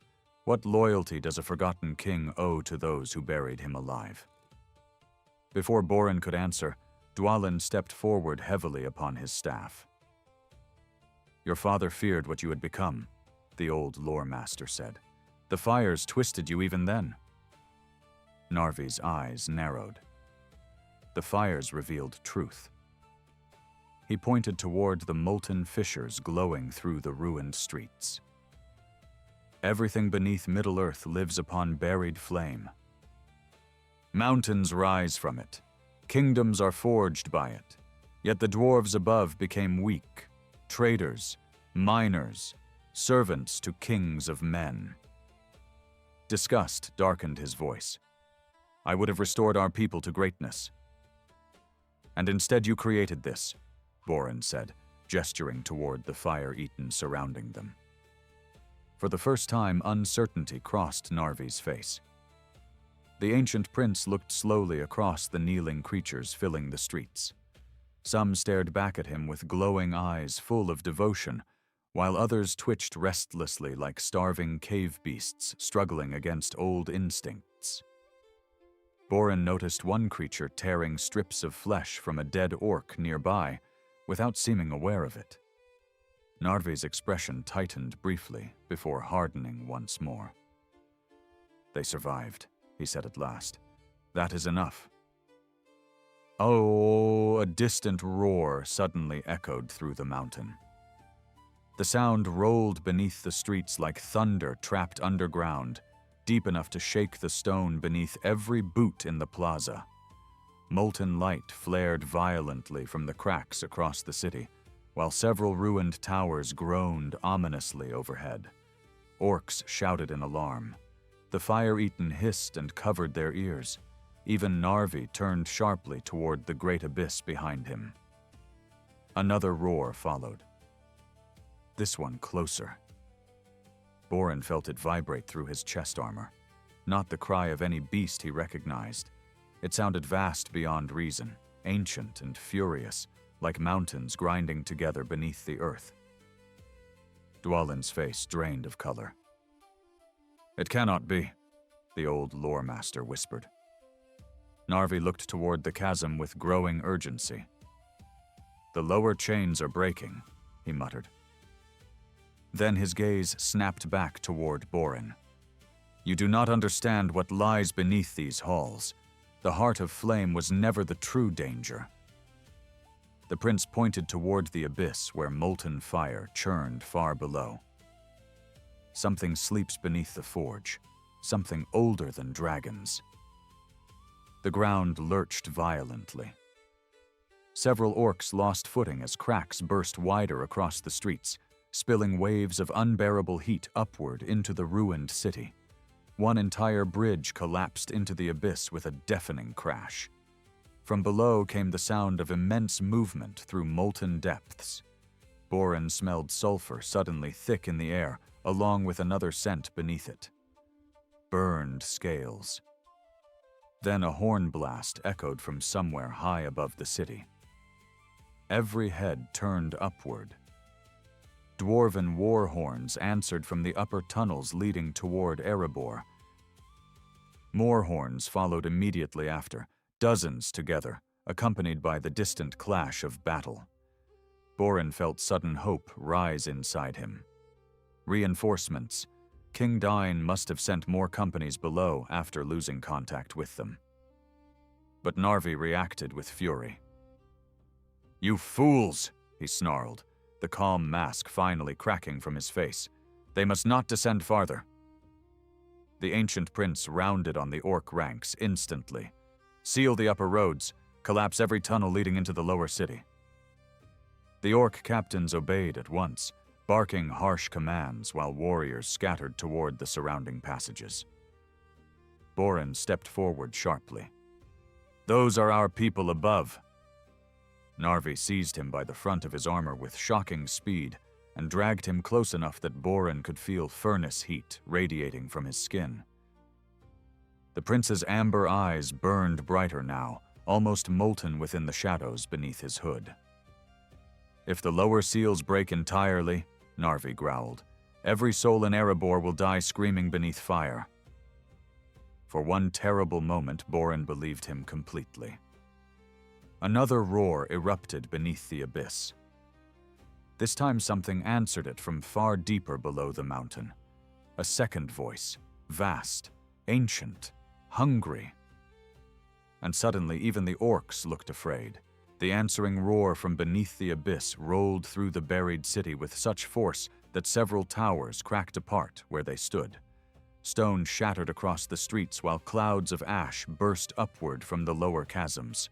what loyalty does a forgotten king owe to those who buried him alive?" Before Borin could answer, Dwalin stepped forward heavily upon his staff. "Your father feared what you had become," the old lore master said. "The fires twisted you even then." Narvi's eyes narrowed. The fires revealed truth. He pointed toward the molten fissures glowing through the ruined streets. "Everything beneath Middle-earth lives upon buried flame. Mountains rise from it. Kingdoms are forged by it. Yet the dwarves above became weak, traders, miners, servants to kings of men." Disgust darkened his voice. "I would have restored our people to greatness. And instead you created this," Borin said, gesturing toward the Fire-Eaten surrounding them. For the first time, uncertainty crossed Narvi's face. The ancient prince looked slowly across the kneeling creatures filling the streets. Some stared back at him with glowing eyes full of devotion, while others twitched restlessly like starving cave beasts struggling against old instincts. Borin noticed one creature tearing strips of flesh from a dead orc nearby without seeming aware of it. Narvi's expression tightened briefly before hardening once more. "They survived," he said at last. "That is enough." Oh, a distant roar suddenly echoed through the mountain. The sound rolled beneath the streets like thunder trapped underground, deep enough to shake the stone beneath every boot in the plaza. Molten light flared violently from the cracks across the city, while several ruined towers groaned ominously overhead. Orcs shouted in alarm. The Fire-Eaten hissed and covered their ears. Even Narvi turned sharply toward the great abyss behind him. Another roar followed. This one closer. Borin felt it vibrate through his chest armor. Not the cry of any beast he recognized. It sounded vast beyond reason, ancient and furious, like mountains grinding together beneath the earth. Dwalin's face drained of color. It cannot be, the old lore master whispered. Narvi looked toward the chasm with growing urgency. The lower chains are breaking, he muttered. Then his gaze snapped back toward Borin. You do not understand what lies beneath these halls. The heart of flame was never the true danger. The prince pointed toward the abyss where molten fire churned far below. Something sleeps beneath the forge, something older than dragons. The ground lurched violently. Several orcs lost footing as cracks burst wider across the streets, spilling waves of unbearable heat upward into the ruined city. One entire bridge collapsed into the abyss with a deafening crash. From below came the sound of immense movement through molten depths. Borin smelled sulfur suddenly thick in the air, along with another scent beneath it. Burned scales. Then a horn blast echoed from somewhere high above the city. Every head turned upward. Dwarven war horns answered from the upper tunnels leading toward Erebor. More horns followed immediately after, dozens together, accompanied by the distant clash of battle. Borin felt sudden hope rise inside him. Reinforcements. King Dain must have sent more companies below after losing contact with them. But Narvi reacted with fury. You fools, he snarled, the calm mask finally cracking from his face. They must not descend farther. The ancient prince rounded on the orc ranks instantly. Seal the upper roads, collapse every tunnel leading into the lower city. The orc captains obeyed at once, barking harsh commands while warriors scattered toward the surrounding passages. Borin stepped forward sharply. Those are our people above. Narvi seized him by the front of his armor with shocking speed and dragged him close enough that Borin could feel furnace heat radiating from his skin. The prince's amber eyes burned brighter now, almost molten within the shadows beneath his hood. If the lower seals break entirely, Narvi growled, every soul in Erebor will die screaming beneath fire. For one terrible moment, Borin believed him completely. Another roar erupted beneath the abyss. This time something answered it from far deeper below the mountain. A second voice, vast, ancient, hungry. And suddenly even the orcs looked afraid. The answering roar from beneath the abyss rolled through the buried city with such force that several towers cracked apart where they stood. Stone shattered across the streets while clouds of ash burst upward from the lower chasms.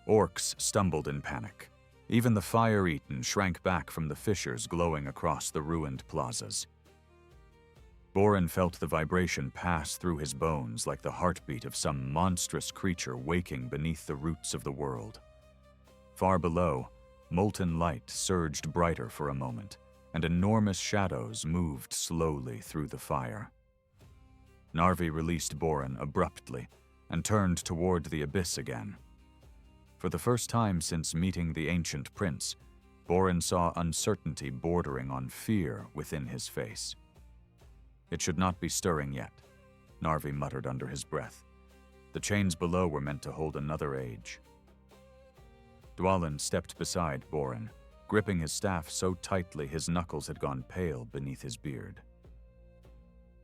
Orcs stumbled in panic. Even the fire-eaten shrank back from the fissures glowing across the ruined plazas. Borin felt the vibration pass through his bones like the heartbeat of some monstrous creature waking beneath the roots of the world. Far below, molten light surged brighter for a moment, and enormous shadows moved slowly through the fire. Narvi released Borin abruptly and turned toward the abyss again. For the first time since meeting the ancient prince, Borin saw uncertainty bordering on fear within his face. It should not be stirring yet, Narvi muttered under his breath. The chains below were meant to hold another age. Dwalin stepped beside Borin, gripping his staff so tightly his knuckles had gone pale beneath his beard.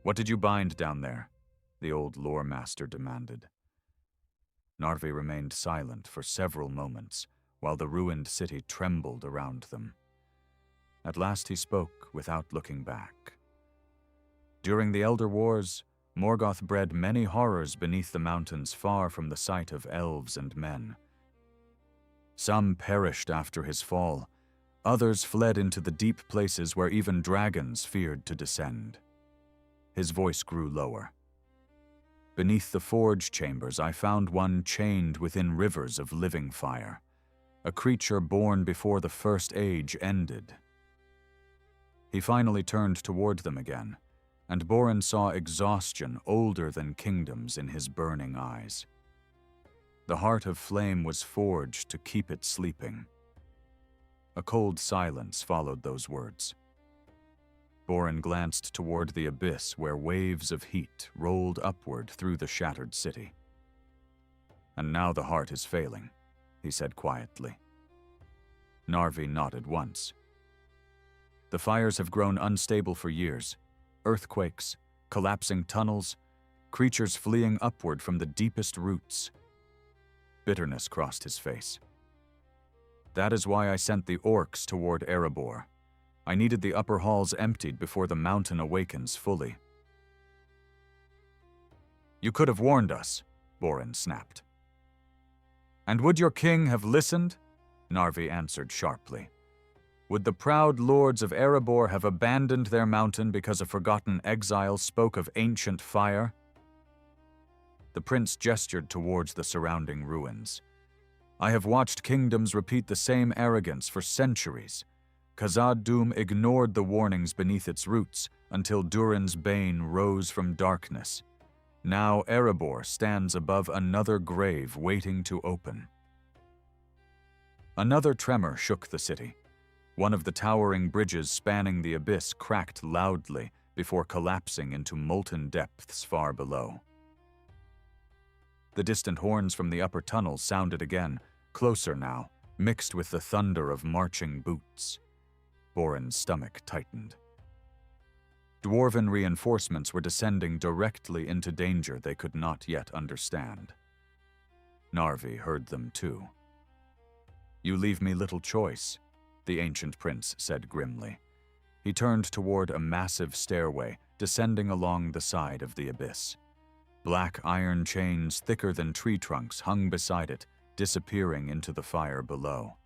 What did you bind down there? The old lore master demanded. Narvi remained silent for several moments, while the ruined city trembled around them. At last he spoke without looking back. During the Elder Wars, Morgoth bred many horrors beneath the mountains far from the sight of elves and men. Some perished after his fall, others fled into the deep places where even dragons feared to descend. His voice grew lower. Beneath the forge chambers, I found one chained within rivers of living fire, a creature born before the First Age ended. He finally turned toward them again, and Borin saw exhaustion older than kingdoms in his burning eyes. The heart of flame was forged to keep it sleeping. A cold silence followed those words. Borin glanced toward the abyss where waves of heat rolled upward through the shattered city. "And now the heart is failing," he said quietly. Narvi nodded once. "The fires have grown unstable for years. Earthquakes, collapsing tunnels, creatures fleeing upward from the deepest roots." Bitterness crossed his face. "That is why I sent the orcs toward Erebor. I needed the upper halls emptied before the mountain awakens fully." "You could have warned us," Borin snapped. "And would your king have listened?" Narvi answered sharply. "Would the proud lords of Erebor have abandoned their mountain because a forgotten exile spoke of ancient fire?" The prince gestured towards the surrounding ruins. "I have watched kingdoms repeat the same arrogance for centuries. Khazad-dûm ignored the warnings beneath its roots until Durin's bane rose from darkness. Now Erebor stands above another grave waiting to open." Another tremor shook the city. One of the towering bridges spanning the abyss cracked loudly before collapsing into molten depths far below. The distant horns from the upper tunnel sounded again, closer now, mixed with the thunder of marching boots. Borin's stomach tightened. Dwarven reinforcements were descending directly into danger they could not yet understand. Narvi heard them too. "You leave me little choice," the ancient prince said grimly. He turned toward a massive stairway descending along the side of the abyss. Black iron chains thicker than tree trunks hung beside it, disappearing into the fire below.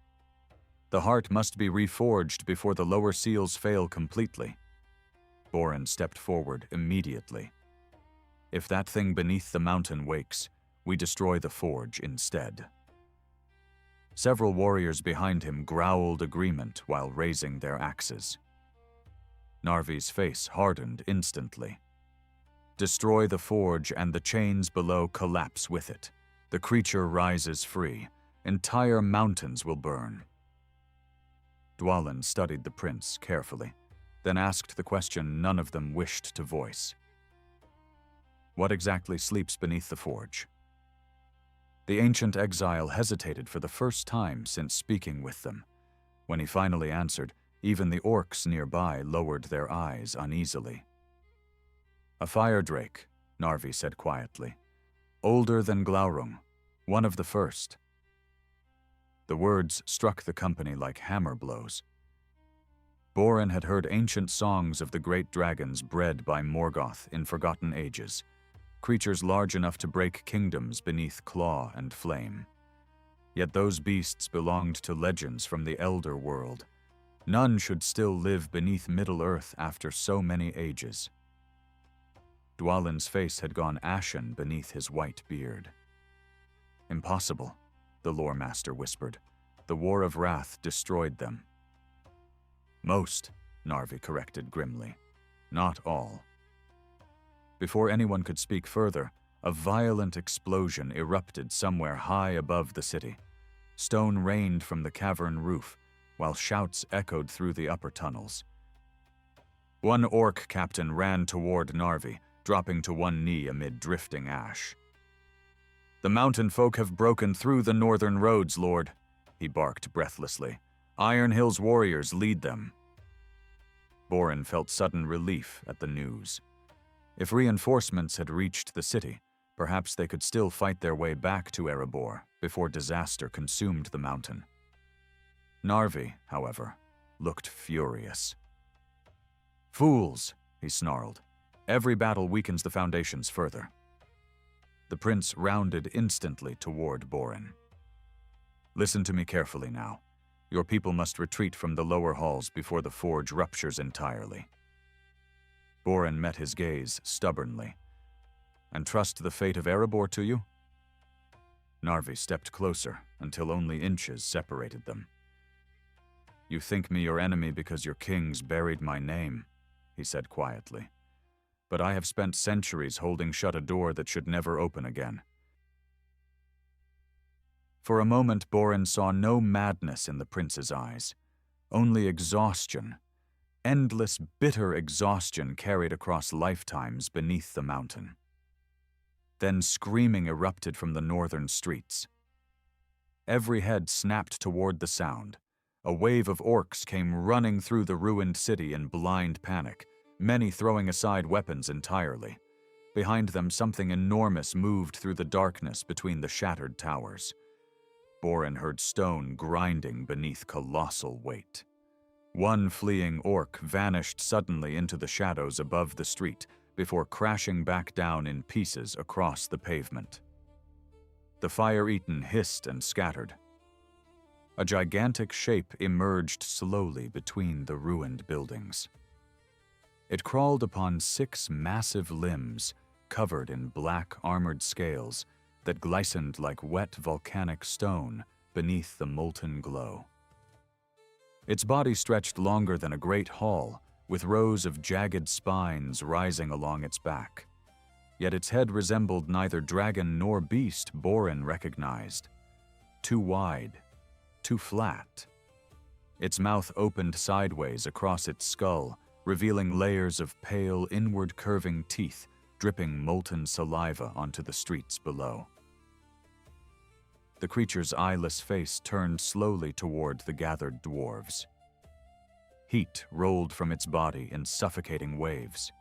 "The heart must be reforged before the lower seals fail completely." Borin stepped forward immediately. "If that thing beneath the mountain wakes, we destroy the forge instead." Several warriors behind him growled agreement while raising their axes. Narvi's face hardened instantly. "Destroy the forge and the chains below collapse with it. The creature rises free. Entire mountains will burn." Dwalin studied the prince carefully, then asked the question none of them wished to voice. "What exactly sleeps beneath the forge?" The ancient exile hesitated for the first time since speaking with them. When he finally answered, even the orcs nearby lowered their eyes uneasily. "A fire drake," Narvi said quietly. "Older than Glaurung, one of the first." The words struck the company like hammer blows. Borin had heard ancient songs of the great dragons bred by Morgoth in forgotten ages, creatures large enough to break kingdoms beneath claw and flame. Yet those beasts belonged to legends from the Elder World. None should still live beneath Middle-earth after so many ages. Dwalin's face had gone ashen beneath his white beard. "Impossible," the lore master whispered. "The War of Wrath destroyed them." "Most," Narvi corrected grimly. "Not all." Before anyone could speak further, a violent explosion erupted somewhere high above the city. Stone rained from the cavern roof, while shouts echoed through the upper tunnels. One orc captain ran toward Narvi, dropping to one knee amid drifting ash. "The mountain folk have broken through the northern roads, Lord," he barked breathlessly. "Iron Hill's warriors lead them." Borin felt sudden relief at the news. If reinforcements had reached the city, perhaps they could still fight their way back to Erebor before disaster consumed the mountain. Narvi, however, looked furious. "Fools," he snarled. "Every battle weakens the foundations further." The prince rounded instantly toward Borin. "Listen to me carefully now. Your people must retreat from the lower halls before the forge ruptures entirely." Borin met his gaze stubbornly. "And trust the fate of Erebor to you?" Narvi stepped closer until only inches separated them. "You think me your enemy because your kings buried my name," he said quietly. "But I have spent centuries holding shut a door that should never open again." For a moment, Borin saw no madness in the prince's eyes, only exhaustion. Endless, bitter exhaustion carried across lifetimes beneath the mountain. Then screaming erupted from the northern streets. Every head snapped toward the sound. A wave of orcs came running through the ruined city in blind panic, many throwing aside weapons entirely. Behind them, something enormous moved through the darkness between the shattered towers. Borin heard stone grinding beneath colossal weight. One fleeing orc vanished suddenly into the shadows above the street before crashing back down in pieces across the pavement. The fire-eaten hissed and scattered. A gigantic shape emerged slowly between the ruined buildings. It crawled upon 6 massive limbs covered in black armored scales that glistened like wet volcanic stone beneath the molten glow. Its body stretched longer than a great hall, with rows of jagged spines rising along its back. Yet its head resembled neither dragon nor beast Borin recognized. Too wide, too flat. Its mouth opened sideways across its skull, revealing layers of pale, inward-curving teeth dripping molten saliva onto the streets below. The creature's eyeless face turned slowly toward the gathered dwarves. Heat rolled from its body in suffocating waves.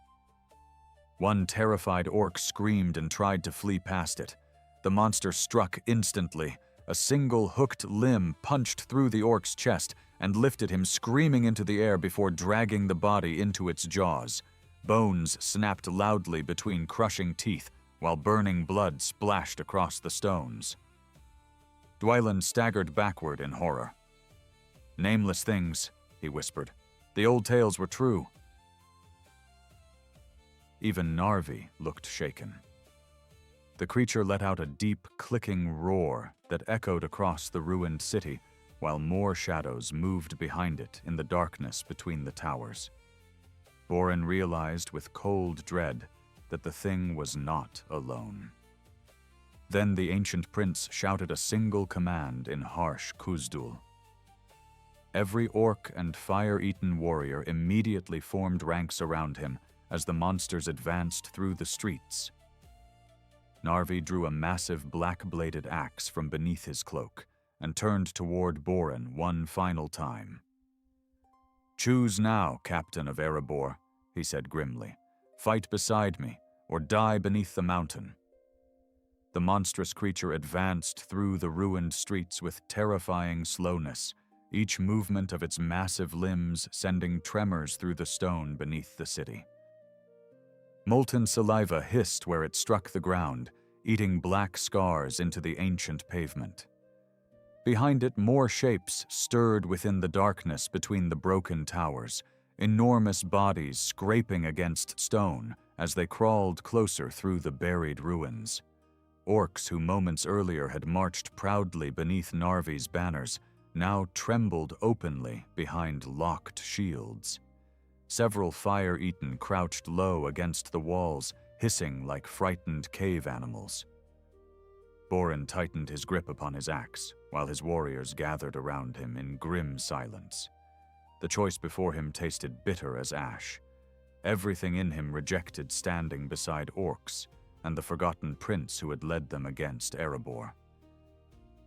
One terrified orc screamed and tried to flee past it. The monster struck instantly. A single hooked limb punched through the orc's chest and lifted him screaming into the air before dragging the body into its jaws. Bones snapped loudly between crushing teeth, while burning blood splashed across the stones. Durin staggered backward in horror. "Nameless things," he whispered. "The old tales were true." Even Narvi looked shaken. The creature let out a deep, clicking roar that echoed across the ruined city, while more shadows moved behind it in the darkness between the towers. Borin realized with cold dread that the thing was not alone. Then the ancient prince shouted a single command in harsh Kuzdul. Every orc and fire-eaten warrior immediately formed ranks around him as the monsters advanced through the streets. Narvi drew a massive black-bladed axe from beneath his cloak and turned toward Borin one final time. "Choose now, Captain of Erebor," he said grimly. "Fight beside me, or die beneath the mountain." The monstrous creature advanced through the ruined streets with terrifying slowness, each movement of its massive limbs sending tremors through the stone beneath the city. Molten saliva hissed where it struck the ground, eating black scars into the ancient pavement. Behind it, more shapes stirred within the darkness between the broken towers, enormous bodies scraping against stone as they crawled closer through the buried ruins. Orcs who moments earlier had marched proudly beneath Narvi's banners now trembled openly behind locked shields. Several fire-eaten crouched low against the walls, hissing like frightened cave animals. Borin tightened his grip upon his axe, while his warriors gathered around him in grim silence. The choice before him tasted bitter as ash. Everything in him rejected standing beside orcs and the forgotten prince who had led them against Erebor.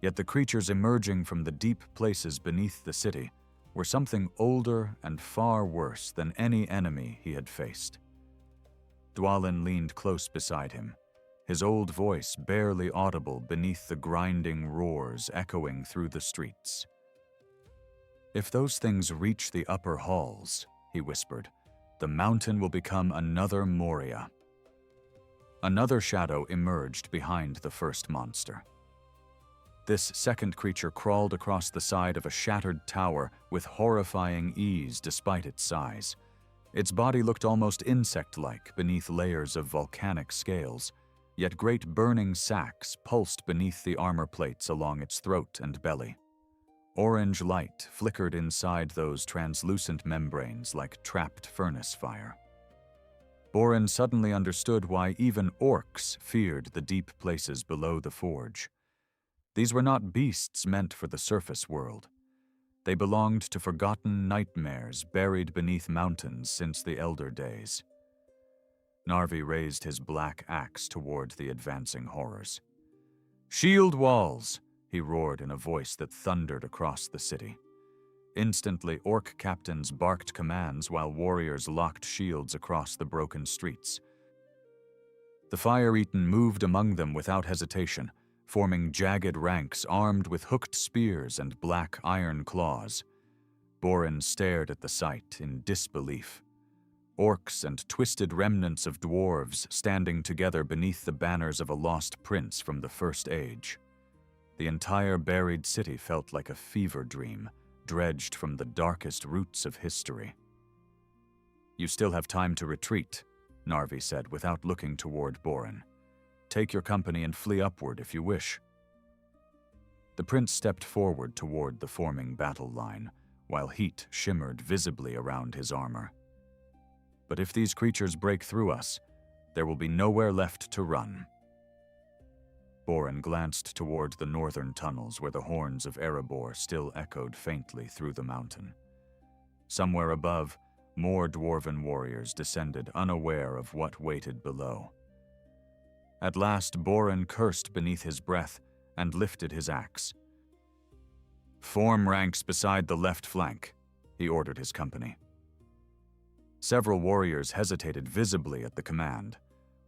Yet the creatures emerging from the deep places beneath the city were something older and far worse than any enemy he had faced. Durin leaned close beside him, his old voice barely audible beneath the grinding roars echoing through the streets. "If those things reach the upper halls," he whispered, "the mountain will become another Moria." Another shadow emerged behind the first monster. This second creature crawled across the side of a shattered tower with horrifying ease despite its size. Its body looked almost insect-like beneath layers of volcanic scales, yet great burning sacs pulsed beneath the armor plates along its throat and belly. Orange light flickered inside those translucent membranes like trapped furnace fire. Borin suddenly understood why even orcs feared the deep places below the forge. These were not beasts meant for the surface world. They belonged to forgotten nightmares buried beneath mountains since the Elder Days. Narvi raised his black axe toward the advancing horrors. "Shield walls!" he roared in a voice that thundered across the city. Instantly, orc captains barked commands while warriors locked shields across the broken streets. The Fire-Eaten moved among them without hesitation, forming jagged ranks armed with hooked spears and black iron claws. Borin stared at the sight in disbelief. Orcs and twisted remnants of dwarves standing together beneath the banners of a lost prince from the First Age. The entire buried city felt like a fever dream, dredged from the darkest roots of history. "You still have time to retreat," Narvi said without looking toward Borin. "Take your company and flee upward if you wish." The prince stepped forward toward the forming battle line, while heat shimmered visibly around his armor. "But if these creatures break through us, there will be nowhere left to run." Borin glanced toward the northern tunnels where the horns of Erebor still echoed faintly through the mountain. Somewhere above, more dwarven warriors descended unaware of what waited below. At last, Borin cursed beneath his breath and lifted his axe. "Form ranks beside the left flank," he ordered his company. Several warriors hesitated visibly at the command.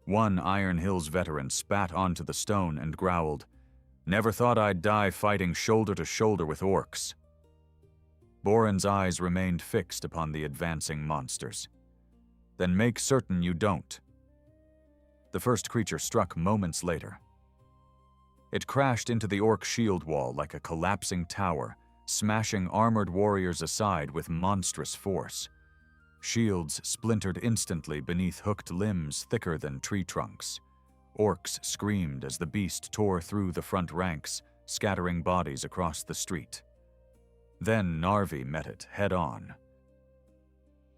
One Iron Hills veteran spat onto the stone and growled, "Never thought I'd die fighting shoulder to shoulder with orcs." Borin's eyes remained fixed upon the advancing monsters. "Then make certain you don't." The first creature struck moments later. It crashed into the orc shield wall like a collapsing tower, smashing armored warriors aside with monstrous force. Shields splintered instantly beneath hooked limbs thicker than tree trunks. Orcs screamed as the beast tore through the front ranks, scattering bodies across the street. Then Narvi met it head-on.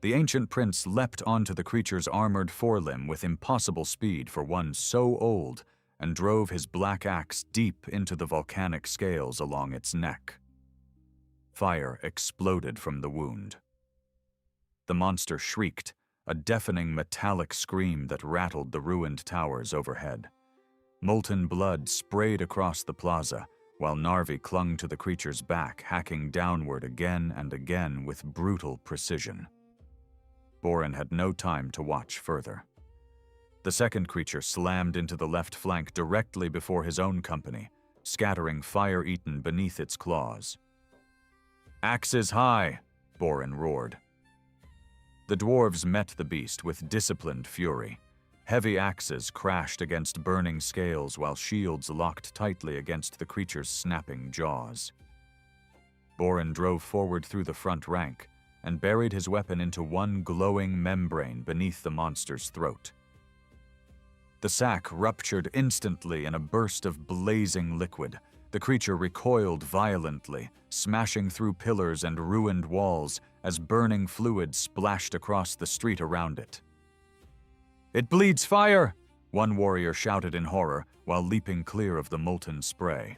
The ancient prince leapt onto the creature's armored forelimb with impossible speed for one so old, and drove his black axe deep into the volcanic scales along its neck. Fire exploded from the wound. The monster shrieked, a deafening metallic scream that rattled the ruined towers overhead. Molten blood sprayed across the plaza, while Narvi clung to the creature's back, hacking downward again and again with brutal precision. Borin had no time to watch further. The second creature slammed into the left flank directly before his own company, scattering Fire-Eaten beneath its claws. "Axes high!" Borin roared. The dwarves met the beast with disciplined fury. Heavy axes crashed against burning scales while shields locked tightly against the creature's snapping jaws. Borin drove forward through the front rank and buried his weapon into one glowing membrane beneath the monster's throat. The sack ruptured instantly in a burst of blazing liquid. The creature recoiled violently, smashing through pillars and ruined walls as burning fluid splashed across the street around it. "It bleeds fire!" one warrior shouted in horror while leaping clear of the molten spray.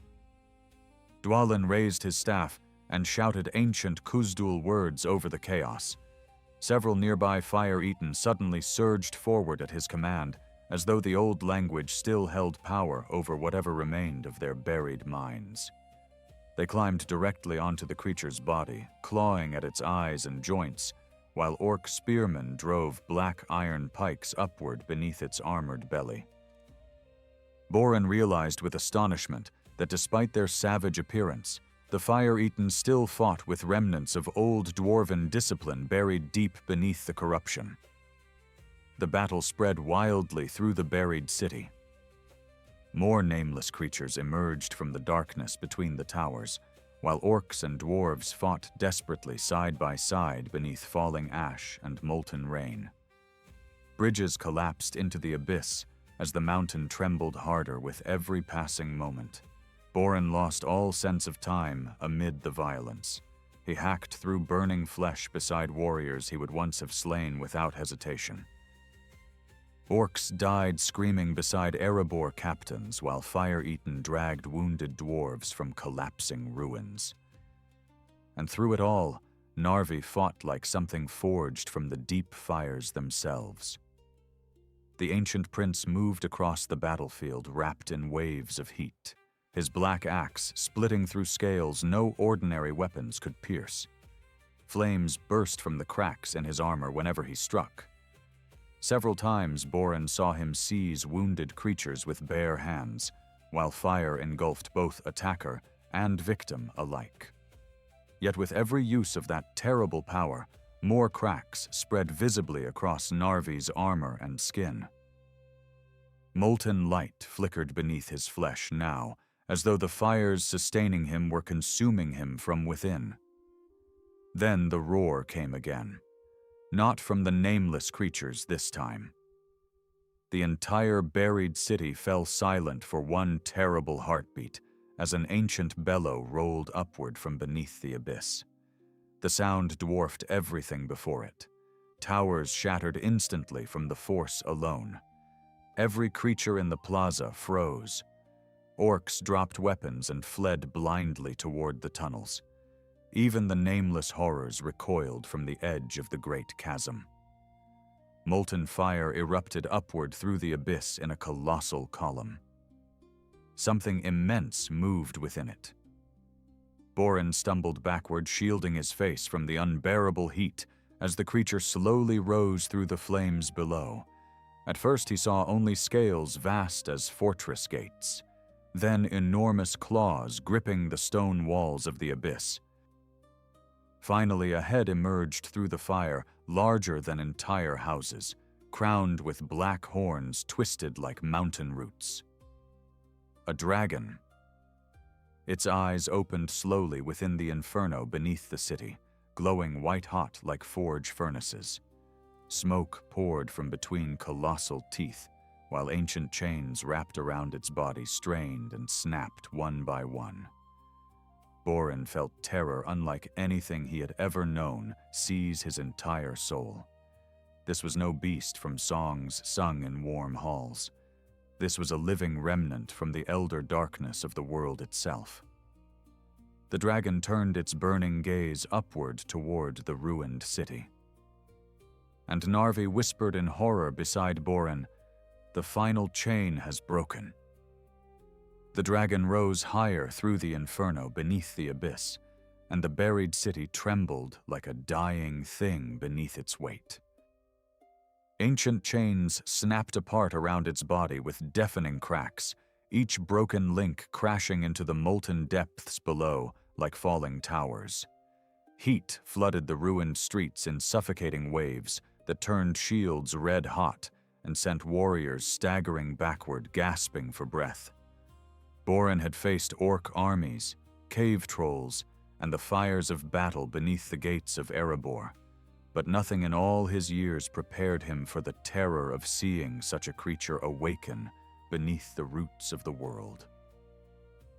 Dwalin raised his staff and shouted ancient Kuzdul words over the chaos. Several nearby Fire-Eaten suddenly surged forward at his command, as though the old language still held power over whatever remained of their buried minds. They climbed directly onto the creature's body, clawing at its eyes and joints, while orc spearmen drove black iron pikes upward beneath its armored belly. Borin realized with astonishment that despite their savage appearance, the Fire-Eaten still fought with remnants of old dwarven discipline buried deep beneath the corruption. The battle spread wildly through the buried city. More nameless creatures emerged from the darkness between the towers, while orcs and dwarves fought desperately side by side beneath falling ash and molten rain. Bridges collapsed into the abyss as the mountain trembled harder with every passing moment. Borin lost all sense of time amid the violence. He hacked through burning flesh beside warriors he would once have slain without hesitation. Orcs died screaming beside Erebor captains while Fire-Eaten dragged wounded dwarves from collapsing ruins. And through it all, Narvi fought like something forged from the deep fires themselves. The ancient prince moved across the battlefield wrapped in waves of heat, his black axe splitting through scales no ordinary weapons could pierce. Flames burst from the cracks in his armor whenever he struck. Several times Borin saw him seize wounded creatures with bare hands, while fire engulfed both attacker and victim alike. Yet with every use of that terrible power, more cracks spread visibly across Narvi's armor and skin. Molten light flickered beneath his flesh now, as though the fires sustaining him were consuming him from within. Then the roar came again, not from the nameless creatures this time. The entire buried city fell silent for one terrible heartbeat as an ancient bellow rolled upward from beneath the abyss. The sound dwarfed everything before it. Towers shattered instantly from the force alone. Every creature in the plaza froze. Orcs dropped weapons and fled blindly toward the tunnels. Even the nameless horrors recoiled from the edge of the great chasm. Molten fire erupted upward through the abyss in a colossal column. Something immense moved within it. Borin stumbled backward, shielding his face from the unbearable heat as the creature slowly rose through the flames below. At first he saw only scales vast as fortress gates, then enormous claws gripping the stone walls of the abyss. Finally, a head emerged through the fire, larger than entire houses, crowned with black horns twisted like mountain roots. A dragon. Its eyes opened slowly within the inferno beneath the city, glowing white-hot like forge furnaces. Smoke poured from between colossal teeth, while ancient chains wrapped around its body strained and snapped one by one. Borin felt terror unlike anything he had ever known seize his entire soul. This was no beast from songs sung in warm halls. This was a living remnant from the elder darkness of the world itself. The dragon turned its burning gaze upward toward the ruined city. And Narvi whispered in horror beside Borin, "The final chain has broken." The dragon rose higher through the inferno beneath the abyss, and the buried city trembled like a dying thing beneath its weight. Ancient chains snapped apart around its body with deafening cracks, each broken link crashing into the molten depths below like falling towers. Heat flooded the ruined streets in suffocating waves that turned shields red hot and sent warriors staggering backward, gasping for breath. Borin had faced orc armies, cave trolls, and the fires of battle beneath the gates of Erebor, but nothing in all his years prepared him for the terror of seeing such a creature awaken beneath the roots of the world.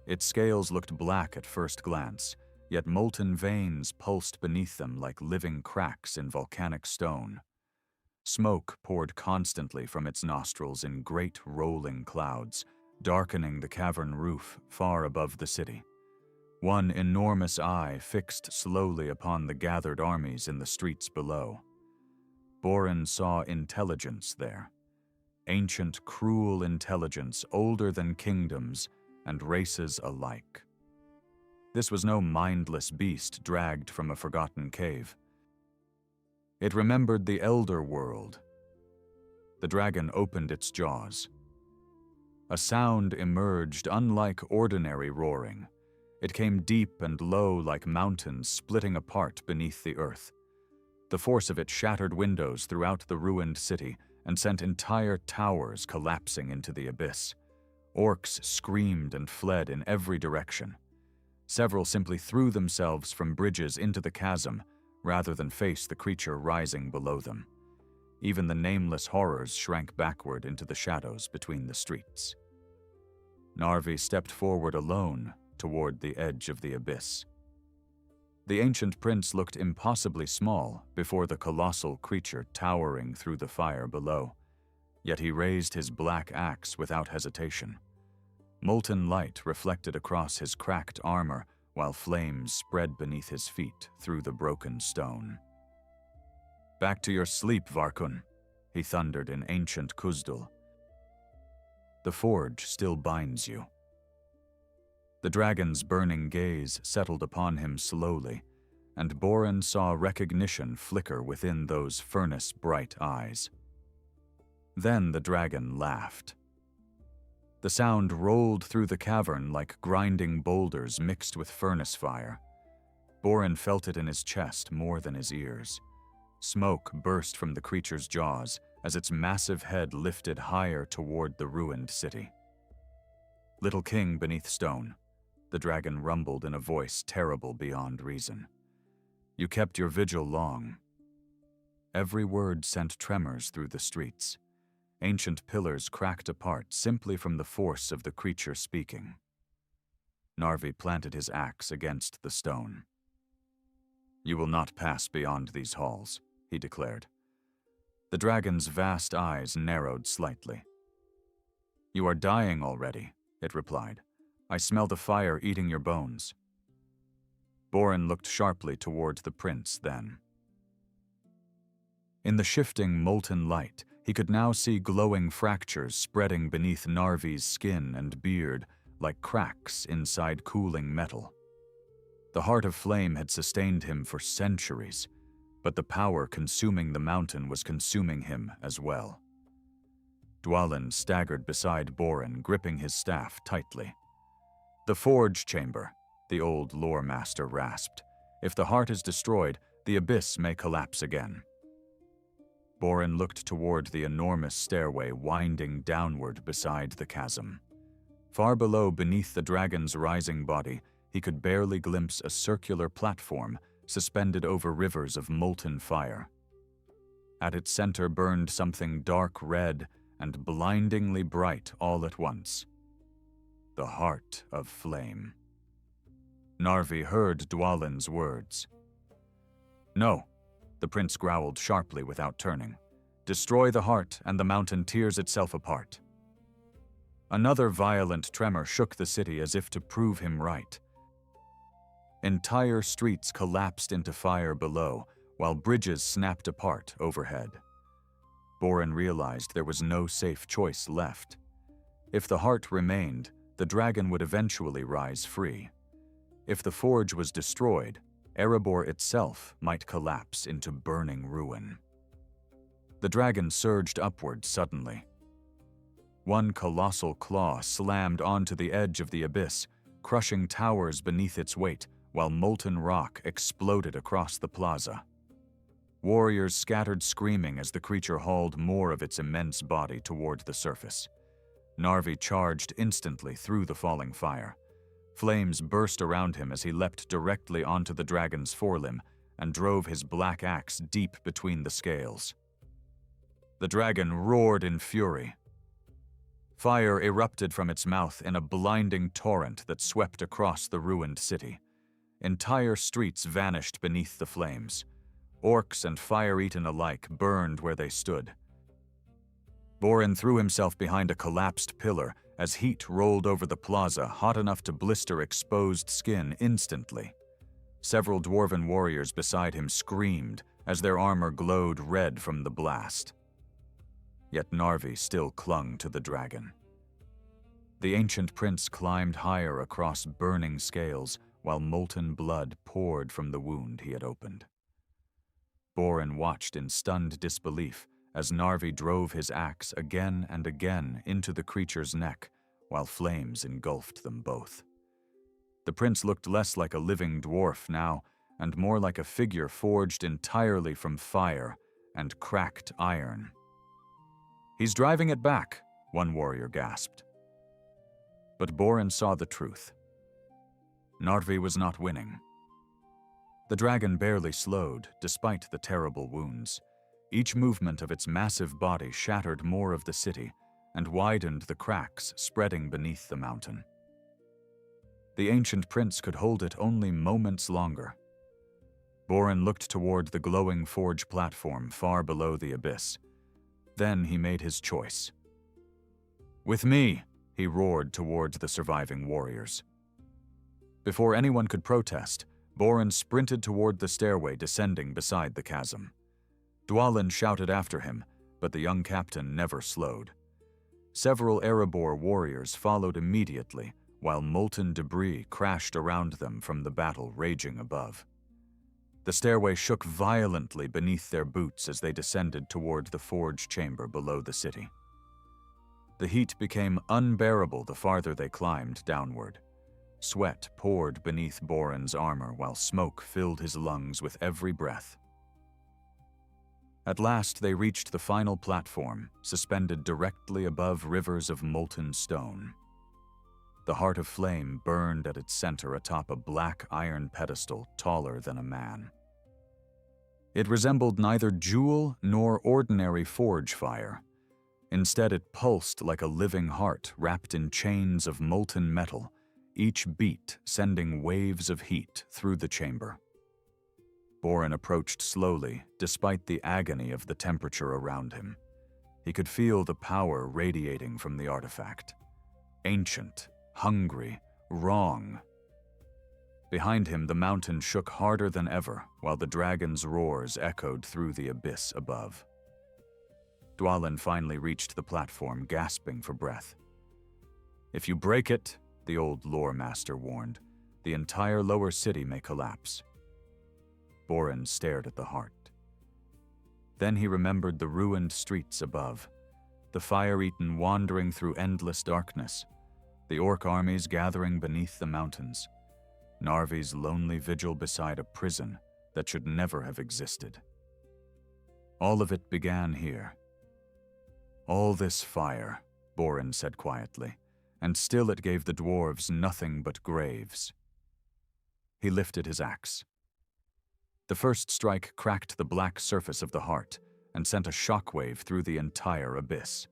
Its scales looked black at first glance, yet molten veins pulsed beneath them like living cracks in volcanic stone. Smoke poured constantly from its nostrils in great rolling clouds, darkening the cavern roof far above the city. One enormous eye fixed slowly upon the gathered armies in the streets below. Borin saw intelligence there. Ancient, cruel intelligence older than kingdoms and races alike. This was no mindless beast dragged from a forgotten cave. It remembered the elder world. The dragon opened its jaws. A sound emerged unlike ordinary roaring. It came deep and low like mountains splitting apart beneath the earth. The force of it shattered windows throughout the ruined city and sent entire towers collapsing into the abyss. Orcs screamed and fled in every direction. Several simply threw themselves from bridges into the chasm rather than face the creature rising below them. Even the nameless horrors shrank backward into the shadows between the streets. Narvi stepped forward alone toward the edge of the abyss. The ancient prince looked impossibly small before the colossal creature towering through the fire below, yet he raised his black axe without hesitation. Molten light reflected across his cracked armor while flames spread beneath his feet through the broken stone. "Back to your sleep, Varkun," he thundered in ancient Kuzdul. "The forge still binds you." The dragon's burning gaze settled upon him slowly, and Borin saw recognition flicker within those furnace-bright eyes. Then the dragon laughed. The sound rolled through the cavern like grinding boulders mixed with furnace fire. Borin felt it in his chest more than his ears. Smoke burst from the creature's jaws as its massive head lifted higher toward the ruined city. "Little king beneath stone," the dragon rumbled in a voice terrible beyond reason. "You kept your vigil long." Every word sent tremors through the streets. Ancient pillars cracked apart simply from the force of the creature speaking. Narvi planted his axe against the stone. "You will not pass beyond these halls," he declared. The dragon's vast eyes narrowed slightly. "You are dying already," it replied. "I smell the fire eating your bones." Borin looked sharply toward the prince then. In the shifting molten light, he could now see glowing fractures spreading beneath Narvi's skin and beard like cracks inside cooling metal. The heart of flame had sustained him for centuries, but the power consuming the mountain was consuming him as well. Dwalin staggered beside Borin, gripping his staff tightly. "The forge chamber," the old lore master rasped. "If the heart is destroyed, the abyss may collapse again." Borin looked toward the enormous stairway winding downward beside the chasm. Far below, beneath the dragon's rising body, he could barely glimpse a circular platform suspended over rivers of molten fire. At its center burned something dark red and blindingly bright all at once. The heart of flame. Narvi heard Dwalin's words. "No," the prince growled sharply without turning. "Destroy the heart, and the mountain tears itself apart." Another violent tremor shook the city as if to prove him right. Entire streets collapsed into fire below, while bridges snapped apart overhead. Borin realized there was no safe choice left. If the heart remained, the dragon would eventually rise free. If the forge was destroyed, Erebor itself might collapse into burning ruin. The dragon surged upward suddenly. One colossal claw slammed onto the edge of the abyss, crushing towers beneath its weight, while molten rock exploded across the plaza. Warriors scattered screaming as the creature hauled more of its immense body toward the surface. Narvi charged instantly through the falling fire. Flames burst around him as he leapt directly onto the dragon's forelimb and drove his black axe deep between the scales. The dragon roared in fury. Fire erupted from its mouth in a blinding torrent that swept across the ruined city. Entire streets vanished beneath the flames. Orcs and fire-eaten alike burned where they stood. Borin threw himself behind a collapsed pillar as heat rolled over the plaza, hot enough to blister exposed skin instantly. Several dwarven warriors beside him screamed as their armor glowed red from the blast. Yet Narvi still clung to the dragon. The ancient prince climbed higher across burning scales while molten blood poured from the wound he had opened. Borin watched in stunned disbelief as Narvi drove his axe again and again into the creature's neck while flames engulfed them both. The prince looked less like a living dwarf now and more like a figure forged entirely from fire and cracked iron. "He's driving it back," one warrior gasped. But Borin saw the truth. Narvi was not winning. The dragon barely slowed, despite the terrible wounds. Each movement of its massive body shattered more of the city and widened the cracks spreading beneath the mountain. The ancient prince could hold it only moments longer. Borin looked toward the glowing forge platform far below the abyss. Then he made his choice. "With me," he roared toward the surviving warriors. Before anyone could protest, Borin sprinted toward the stairway descending beside the chasm. Dwalin shouted after him, but the young captain never slowed. Several Erebor warriors followed immediately, while molten debris crashed around them from the battle raging above. The stairway shook violently beneath their boots as they descended toward the forge chamber below the city. The heat became unbearable the farther they climbed downward. Sweat poured beneath Borin's armor while smoke filled his lungs with every breath. At last they reached the final platform, suspended directly above rivers of molten stone. The heart of flame burned at its center atop a black iron pedestal taller than a man. It resembled neither jewel nor ordinary forge fire. Instead, it pulsed like a living heart wrapped in chains of molten metal, each beat sending waves of heat through the chamber. Borin approached slowly, despite the agony of the temperature around him. He could feel the power radiating from the artifact. Ancient, hungry, wrong. Behind him, the mountain shook harder than ever, while the dragon's roars echoed through the abyss above. Dwalin finally reached the platform, gasping for breath. "If you break it," the old lore master warned, "the entire lower city may collapse." Borin stared at the heart. Then he remembered the ruined streets above, the fire-eaten wandering through endless darkness, the orc armies gathering beneath the mountains, Narvi's lonely vigil beside a prison that should never have existed. All of it began here. "All this fire," Borin said quietly, "and still it gave the dwarves nothing but graves." He lifted his axe. The first strike cracked the black surface of the heart and sent a shockwave through the entire abyss.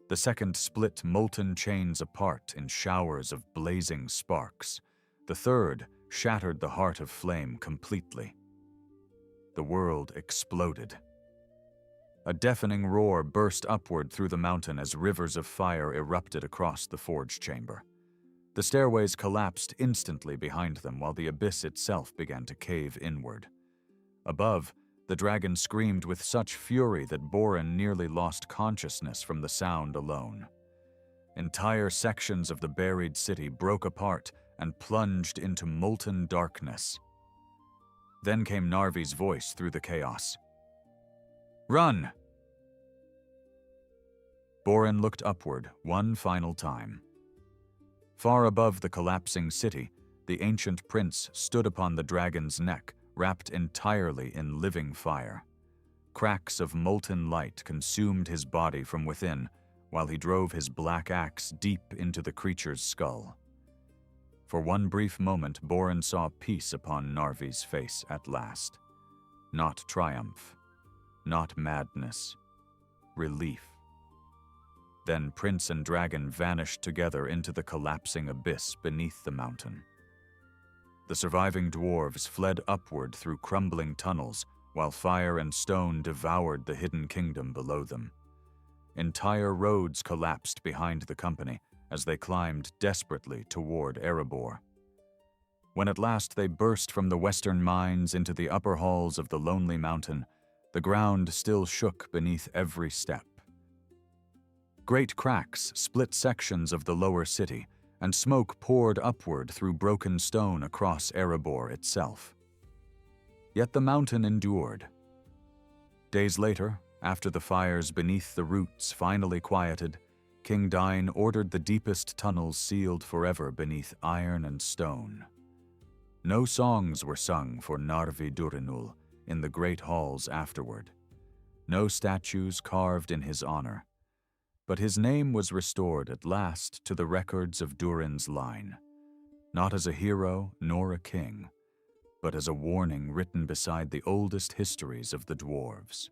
The second split molten chains apart in showers of blazing sparks. The third shattered the heart of flame completely. The world exploded. A deafening roar burst upward through the mountain as rivers of fire erupted across the forge chamber. The stairways collapsed instantly behind them while the abyss itself began to cave inward. Above, the dragon screamed with such fury that Borin nearly lost consciousness from the sound alone. Entire sections of the buried city broke apart and plunged into molten darkness. Then came Narvi's voice through the chaos. "Run!" Borin looked upward one final time. Far above the collapsing city, the ancient prince stood upon the dragon's neck, wrapped entirely in living fire. Cracks of molten light consumed his body from within, while he drove his black axe deep into the creature's skull. For one brief moment, Borin saw peace upon Narvi's face at last. Not triumph, not madness, relief. Then prince and dragon vanished together into the collapsing abyss beneath the mountain. The surviving dwarves fled upward through crumbling tunnels, while fire and stone devoured the hidden kingdom below them. Entire roads collapsed behind the company as they climbed desperately toward Erebor. When at last they burst from the western mines into the upper halls of the lonely mountain, the ground still shook beneath every step. Great cracks split sections of the lower city, and smoke poured upward through broken stone across Erebor itself. Yet the mountain endured. Days later, after the fires beneath the roots finally quieted, King Dain ordered the deepest tunnels sealed forever beneath iron and stone. No songs were sung for Narvi Durinul in the great halls afterward. No statues carved in his honor. But his name was restored at last to the records of Durin's line, not as a hero nor a king, but as a warning written beside the oldest histories of the dwarves.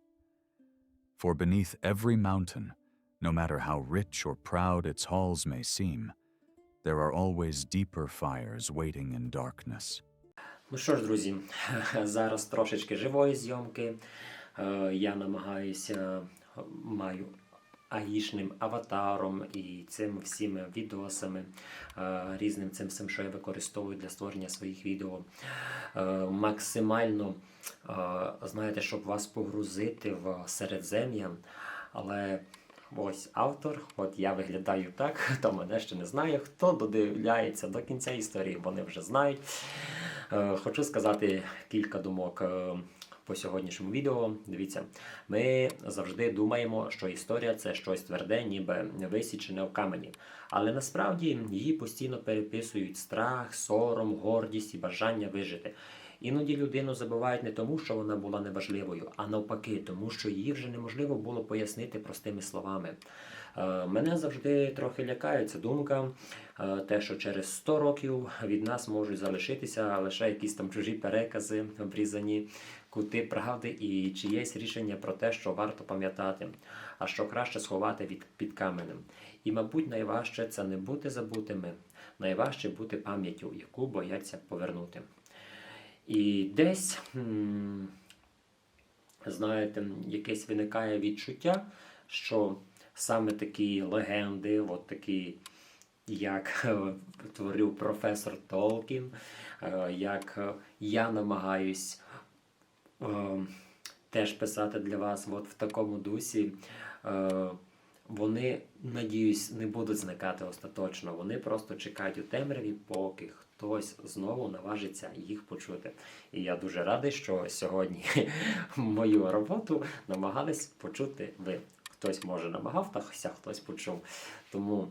For beneath every mountain, no matter how rich or proud its halls may seem, there are always deeper fires waiting in darkness. Ну що ж, друзі, зараз трошечки живої зйомки. Я намагаюся, маю аїшним аватаром і цими всіми відосами, різним цим всім, що я використовую для створення своїх відео. Максимально, знаєте, щоб вас погрузити в Середзем'я. Але ось автор, от я виглядаю так, хто мене ще не знає, хто додивляється до кінця історії, вони вже знають. Хочу сказати кілька думок по сьогоднішньому відео. Дивіться, ми завжди думаємо, що історія – це щось тверде, ніби висічене в камені. Але насправді її постійно переписують страх, сором, гордість і бажання вижити. Іноді людину забувають не тому, що вона була неважливою, а навпаки, тому що її вже неможливо було пояснити простими словами. Мене завжди трохи лякає ця думка, те, що через 100 років від нас можуть залишитися лише якісь там чужі перекази, обрізані кути правди і чиєсь рішення про те, що варто пам'ятати, а що краще сховати під каменем. І, мабуть, найважче це не бути забутими, найважче бути пам'яттю, яку бояться повернути. І десь, знаєте, якесь виникає відчуття, що саме такі легенди, от такі, як творив професор Толкін, як я намагаюсь теж писати для вас от в такому дусі, вони, надіюсь, не будуть зникати остаточно. Вони просто чекають у темряві, поки хтось знову наважиться їх почути. І я дуже радий, що сьогодні мою роботу намагались почути ви. Хтось, може, намагався, хтось почув. Тому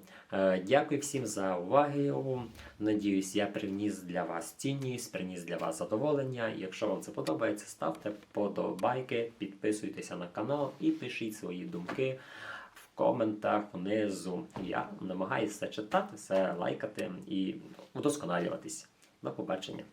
дякую всім за увагу. Надіюсь, я приніс для вас цінність, приніс для вас задоволення. Якщо вам це подобається, ставте подобайки, підписуйтеся на канал і пишіть свої думки в коментах внизу. Я намагаюся все читати, все лайкати і удосконалюватись. До побачення.